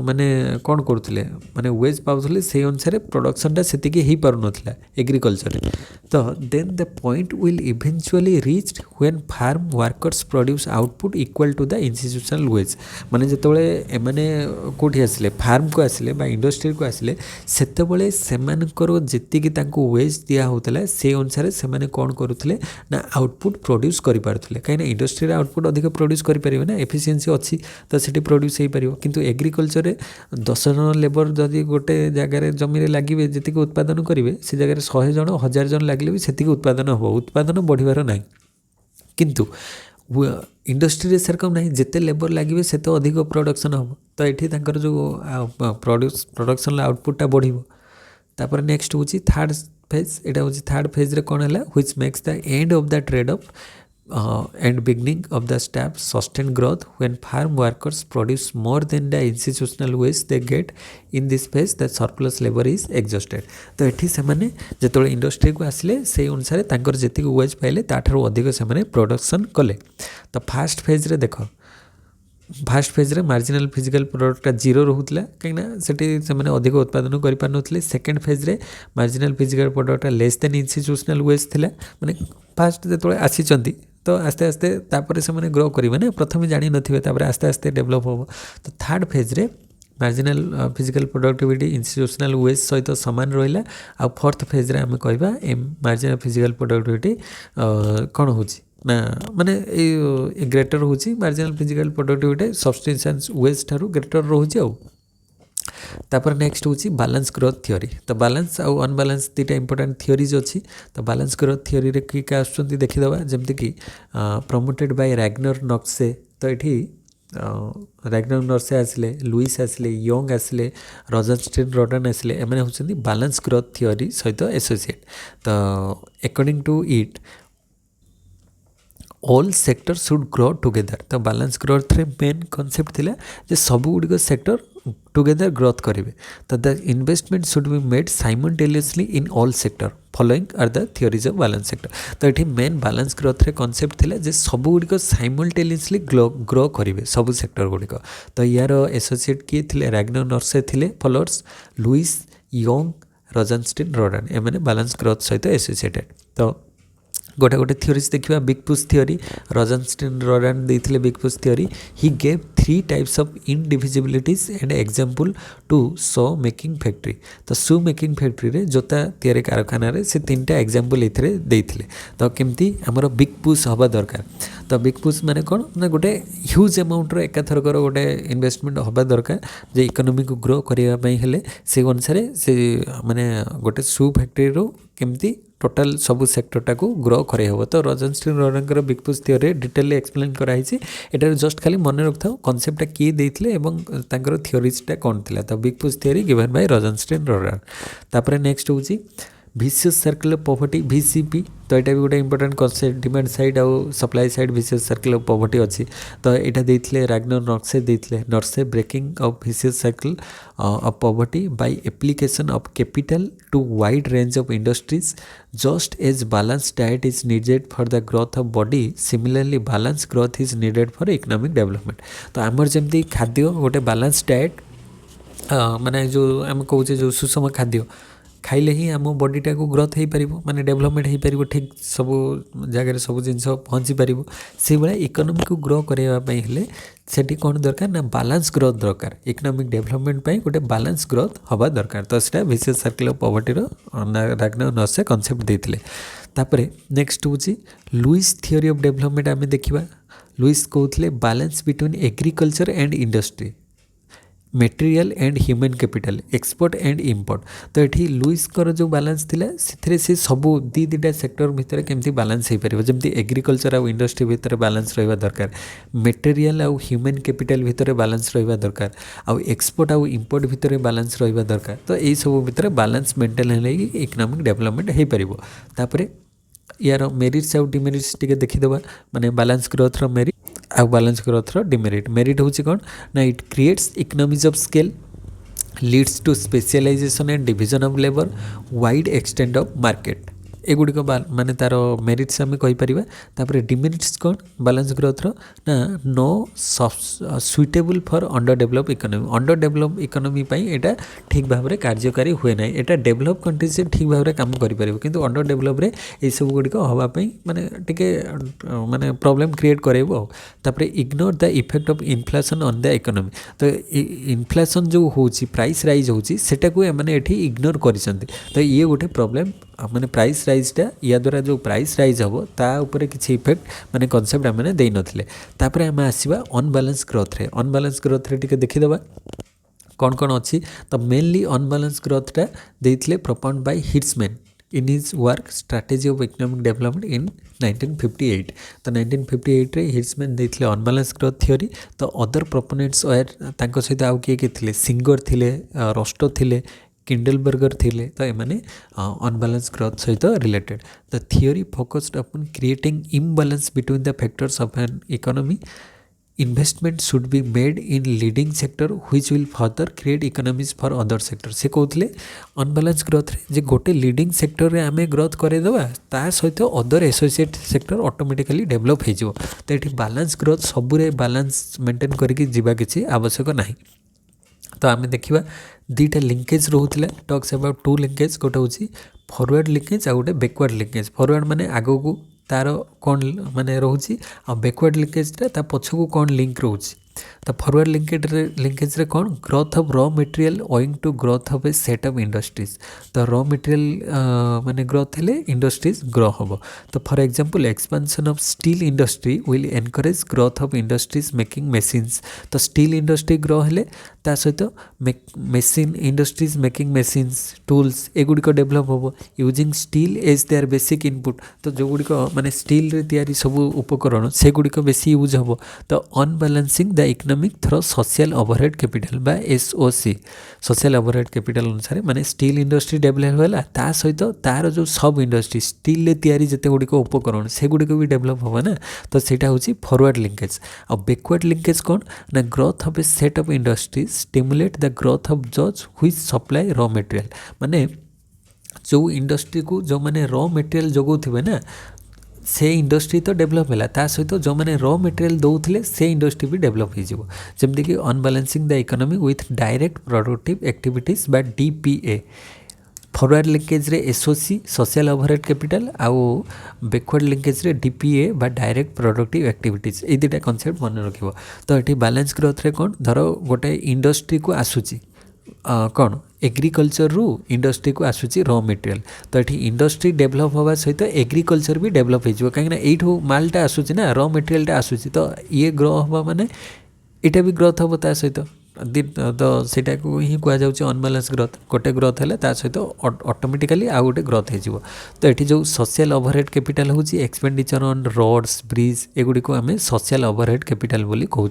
माने कौन करुले माने वेज पाऊले से अनुसार प्रोडक्शनटा से ही पार ना एग्रीकल्चर तो then the point will eventually reached when farm workers produce output equal to the institutional wage माने जिते एमाने कोठी आसिले फार्म को आसिले बा इंडस्ट्री को आसिले सेतेबेले सेमानकर जेतिकी तांको वेज दिया होतला से अनुसार से कौन करुले ना आउटपुट प्रोड्यूस करि पारुथले कहीं इंडस्ट्री आउटपुट अधिक प्रोड्यूस करि परिबे ना एफिशिएंसी अच्छी तो सेठी प्रोड्यूस हो पार किंतु एग्रीकल्चर 10 जन लेबर जदि गोटे जगार जमी लगे जी उत्पादन करेंगे से जगह 100 जन 1000 जन लगे भी से उत्पादन हम उत्पादन बढ़िबार ना किंतु इंडस्ट्री सेरकम ना जिते लेबर लगे से तो अधिक प्रोडक्शन हम तो ये जो प्रोडक्शन आउटपुटा बढ़ो तापर नेक्स्ट हूँ थर्ड फेज यहाँ हूँ थर्ड फेज रे कौन है which makes the end of the trade off and beginning of the step sustained growth when farm workers produce more than the institutional wage they get in this phase the surplus labor is exhausted तो ये से जो industry को आसिले से अनुसार तांकर जेतिक veg पाइले ताठार अधिक से प्रोडक्शन कले तो फास्ट फेज रे देख फास्ट फेज रे मार्जिनल फिजिकल प्रोडक्टा जीरो रोला कहीं से अधिक उत्पादन कर सेकेंड फेज रे मार्जिनल फिजिकल प्रोडक्टा लेस देन इंस्टीट्यूशनल वेज थिला माने फास्ट जो आसी तो आस्ते आस्ते तापर से ग्रो करेंगे ना प्रथम जानी नथिबे तापर आस्ते आस्ते डेवलप हो तो थर्ड फेज रे marginal physical productivity institutional wage सहित सामान रहा आ फोर्थ फेज रे आम कहवा मार्जिनल फिजिकल प्रोडक्टिविटी कौन हो ना माने ग्रेटर हूँ marginal physical productivity subsistence wage ठारू ग्रेटर रोचे आ तापर नेक्स्ट हूँ बैलेंस ग्रोथ थ्योरी तो बैलेंस आउ अनबैलेंस दुटा इंपोर्टेंट थ्योरीज अच्छी तो बैलेंस ग्रोथ थ्योरी रे किए आसुँच देखीदे जमती कि प्रमोटेड बाय रैग्नर नक्से तो ये रैग्नर नक्से आसिले लुइस आसिले यंग आसिले रॉजनस्टीन रॉडन आसिले एमाने होचंदी बैलेंस ग्रोथ थ्योरी सहित एसोसिएट तो according to it all sector should grow together तो बैलेंस ग्रोथ रे मेन कॉन्सेप्ट थिला जे सब गुड़िक सेक्टर टुगेदर ग्रोथ करेंगे तो the investment should be made simultaneously in all sector following are the theories of balance sector तो ये मेन बैलेंस ग्रोथ रे कॉन्सेप्ट थिला जे सब गुड़िक साइमल्टेनियसली ग्रो करेंगे सब सेक्टर गुड़िक तो यार एसोसिएट किए थे रैग्नर नर्से थे followers Lewis Young Rosenstein Rodan एमाने बैलेंस ग्रोथ सहित एसोसिएटेड तो गोटे गोटे थ्योरीज देखा big push theory Rosenstein Rodan देते big push theory he gave 3 types of indivisibilities and example to shoe making factory तो शू मेकिंग फैक्ट्री रे जोता तैयारी कारखाना रे से 3टा एग्जांपल ये देते तो केमती आमर बिग पुश हवा दरकार तो बिग पुश माने कौन ना गोटे ह्यूज अमाउंटर एकाथरकर गोटे इन्वेस्टमेंट हवा दरकार जे इकोनॉमी को ग्रो करने हेले से अनुसार से माने गोटे शू फैक्ट्री रो केमती टोटाल सब सेक्टरटा को ग्रो करे हो तो रॉजनस्टीन रॉडनकर big push theory detail explain कराई एटार जस्ट खाली मन रखा कॉन्सेप्टा किए देते एवं थ्योरीजटा कौन थिला तो big push theory given by Rosenstein Rodan तापर नेक्स्ट हूँ vicious circle of poverty VCP तो यहाँ भी गोटे इंपोर्टेंट कन्सेप्ट डिमांड साइड आउ supply side vicious circle of poverty अच्छी तो यहाँ देते राग्नर नर्से देते Nurkse breaking of vicious circle of poverty by application of capital to wide range of industries just as balance diet is needed for the growth of body similarly balance growth is needed for economic development तो आमर जमी खाद्य गोटे balance diet माने जो आम कहे जो सुषम खाद्य खाइले ही आम बॉडीटा को ग्रोथ हो पार माने डेवलपमेंट हो पार ठीक सब जगह सब जिन पहुँची पार से भाया इकोनॉमी को ग्रो करने हेले सेठी कौन दरकार ना बैलेंस ग्रोथ दरकार इकोनॉमिक डेवलपमेंट पे गोटे बैलेंस ग्रोथ हवा दरकार तो सीटा विशेष सर्कल ऑफ पॉवर्टीर राग्नर नर्से कॉन्सेप्ट देते तापरे नेक्स्ट हूँ लुइस थियोरी ऑफ डेवलपमेंट आम देखा लुइस कहते balance between agriculture and industry material and human capital export and import तो ये लुइस कर जो बैलेंस थिला से सबू दीटा सेक्टर भितर केमती बैलेंस हो पार जमी एग्रीकल्चर आउ इंडस्ट्री भितर बैलेंस रहा दरकार मेटेरियल आउ ह्यूमन कैपिटल भितर बैलेंस रहा दरकार आउ एक्सपोर्ट आउ इंपोर्ट भितर बैलेंस रहा दरकार तो यही सब भितर बैलेंस मेंटेन है इकोनॉमिक डेवलपमेंट हो पार तापर यार मेरिट्स आउ डिमेरिट्स टिके देखीदेवा माने बैलेंस ग्रोथ रो मेरिट आउ बैलेंस ग्रोथ रो डिमेरिट मेरिट होची कोन ना it creates economies of scale leads to specialisation and division of labour wide extend of market एगुड़िक माने तार मेरिट्स आम कहीपर तापर डिमेरिट्स कौन बैलेंस ग्रोथ रो ना no suitable for under develop economy यहाँ ठीक भाव में कार्यकारी हुए ना यहाँ डेवलप कंट्री से ठीक भाव में कम करें कि अंडर डेवलप ये सब गुड़िक हाँपाई माने टिके माने प्रॉब्लम क्रिएट करेबो तापर ignore the effect of inflation on the economy तो इन्फ्लेशन जो होची प्राइस राइज होची सेटा को माने एठी इग्नोर करिसंती तो ये गोटे प्रॉब्लम माने प्राइस राइजटा या द्वारा जो प्राइस राइज हम ताऊपर किसी इफेक्ट माने कॉन्सेप्ट आम दे नथिले तापर आम आसवा अनबालांस ग्रोथ रे अनबालांस ग्रोथ रे टिके देखिदेबा कौन कौन अच्छी तो मेनली अनबालांस ग्रोथटा देइथिले propound by Hirschman in his work strategy of economic development in 1958 तो 1958 रे हिट्समैन देइथिले अनबालांस ग्रोथ थ्योरी तो अदर प्रोपोनेंट्स तांको सहित आउ किए थिले सिंगर थिले रोस्टो थिले किंडलबर्गर थिले तो एमाने अनबालांस ग्रोथ सहित related the theory focused upon creating imbalance between the factors of an economy investment should be made in leading sector which will further create economies for other sector से कहते अनबालांस growth रे जे गोटे leading sector रे आमे growth करेदेवा ता सहित other associate sector automatically develop हो तो ये बैलेंस ग्रोथ सबुरे बैलेंस मेंटेन करके जीवा किसी आवश्यक नहीं तो आम देखा दुईटा लिंकेज रोला टॉक्स अबाउट टू लिंकेज गोटे हूँ फॉरवर्ड लिंकेज आ गोटे बैकवर्ड लिंकेज फॉरवर्ड माने आगो को तार कौन माने रोचे आ बैकवर्ड लिंकेजटा ता पछकू कौन लिंक रोचे तो फॉरवर्ड लिंकेज रे कौन growth of raw material owing to growth of a set of industries तो रॉ मटेरियल माने ग्रोथ हेले इंडस्ट्रीज ग्रो हम तो for example expansion of steel industry will encourage growth of industries making machines तो steel industry grow हेले ता सहित machine industries making machines tools एगुड़िक डेभलप हम using steel as their basic input तो जो गुड़िक माने स्टील रे तैयारी सब उपकरण से गुड़िक बेसी यूज हम तो unbalancing the economic through social overhead capital बा SOC सोशल ओवरहेड कैपिटल अनुसार माने स्टील इंडस्ट्री डेभलप होला ता सहित तार जो सब इंडस्ट्री स्टील ले तैयारी जते गुड़िक उपकरण से गुड़िक भी डेभलप हम ना तो सेटा होची फॉरवर्ड लिंकेज और बैकवर्ड लिंकेज कौन ना growth of a set of industries stimulate the growth of jobs which supply raw material माने जो इंडस्ट्री को जो माने रॉ मटेरियल जगो थिबे ना से इंडस्ट्री तो डेभलप है ता सहित जो मैंने रॉ मटेरियल दौले से इंडस्ट्री भी डेभलप होमती unbalancing the economy with direct productive activities बा DPA फॉरवर्ड लिंकेज रे SOC सोशल ओवरहेड कैपिटल आउ बैकवर्ड लिंकेज रे DPA बा डायरेक्ट प्रोडक्टिव एक्टिविटीज ये दुटा कॉन्सेप्ट मन रखिबो तो ये बैलेंस ग्रोथ रे कौन धर गोटे इंडस्ट्री को आसूची कौन एग्रीकल्चर रु इंडस्ट्री को आसूची रॉ मटेरियल तो ये इंडस्ट्री डेभलप हवा सहित एग्रीकल्चर भी डेभलप हो कहीं यू मालटा आसूची ना रॉ मटेरियलटा आसूची तो ये ग्रो हवा माने यहाँ भी ग्रोथ हम ता सहित तो सेटा को ही कहुच्छे अनबालांस ग्रोथ गोटे ग्रोथ है ता सहित ऑटोमेटिकली आउ गोटे ग्रोथ हो तो ये जो सोशल ओवरहेड कैपिटल हूँ एक्सपेंडिचर ऑन रोड्स ब्रिज एगुड़ी को आम सोशल ओवरहेड कैपिटल बोली कहूँ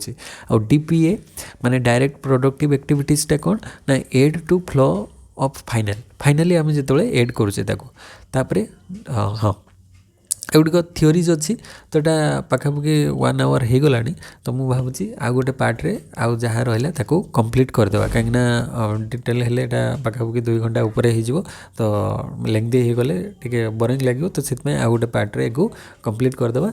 आउ DPA माने डायरेक्ट प्रोडक्टिव एक्टिविटीजटा कौन ना add to flow of finally ଆମେ ଯେତେବେଳେ ଏଡ଼୍ କରୁଛେ ତାକୁ ତାପରେ ହଁ ଏଗୁଡ଼ିକ ଥିଓରିଜ୍ ଅଛି ତ ଏଇଟା ପାଖାପାଖି 1 ଆୱାର ହେଇଗଲାଣି ତ ମୁଁ ଭାବୁଛି ଆଉ ଗୋଟେ ପାର୍ଟରେ ଆଉ ଯାହା ରହିଲା ତାକୁ କମ୍ପ୍ଲିଟ୍ କରିଦେବା କାହିଁକିନା ଡିଟେଲ୍ ହେଲେ ଏଇଟା ପାଖାପାଖି 2 ଘଣ୍ଟା ଉପରେ ହେଇଯିବ ତ ଲେଙ୍ଗଦି ହେଇଗଲେ ଟିକେ ବୋରିଂ ଲାଗିବ ତ ସେଥିପାଇଁ ଆଉ ଗୋଟେ ପାର୍ଟରେ ଏକୁ କମ୍ପ୍ଲିଟ୍ କରିଦେବା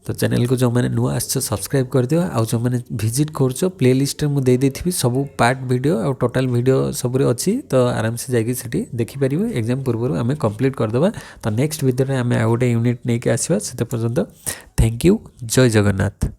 तो चैनल को जो मैंने नुआ आस सब्सक्राइब कर दियो आ जो मैंने विजिट कर प्ले लिस्ट में मुझे देदेवि सब पार्ट वीडियो आ टोटाल वीडियो सब अच्छी तो आराम से जाकि सेठी देखिपर एग्जाम पूर्व आम कंप्लीट करदे तो नेक्स्ट वीडियो में आम आ गोटे यूनिट नहीं आसवा से पर्यंत थैंक यू जय जगन्नाथ।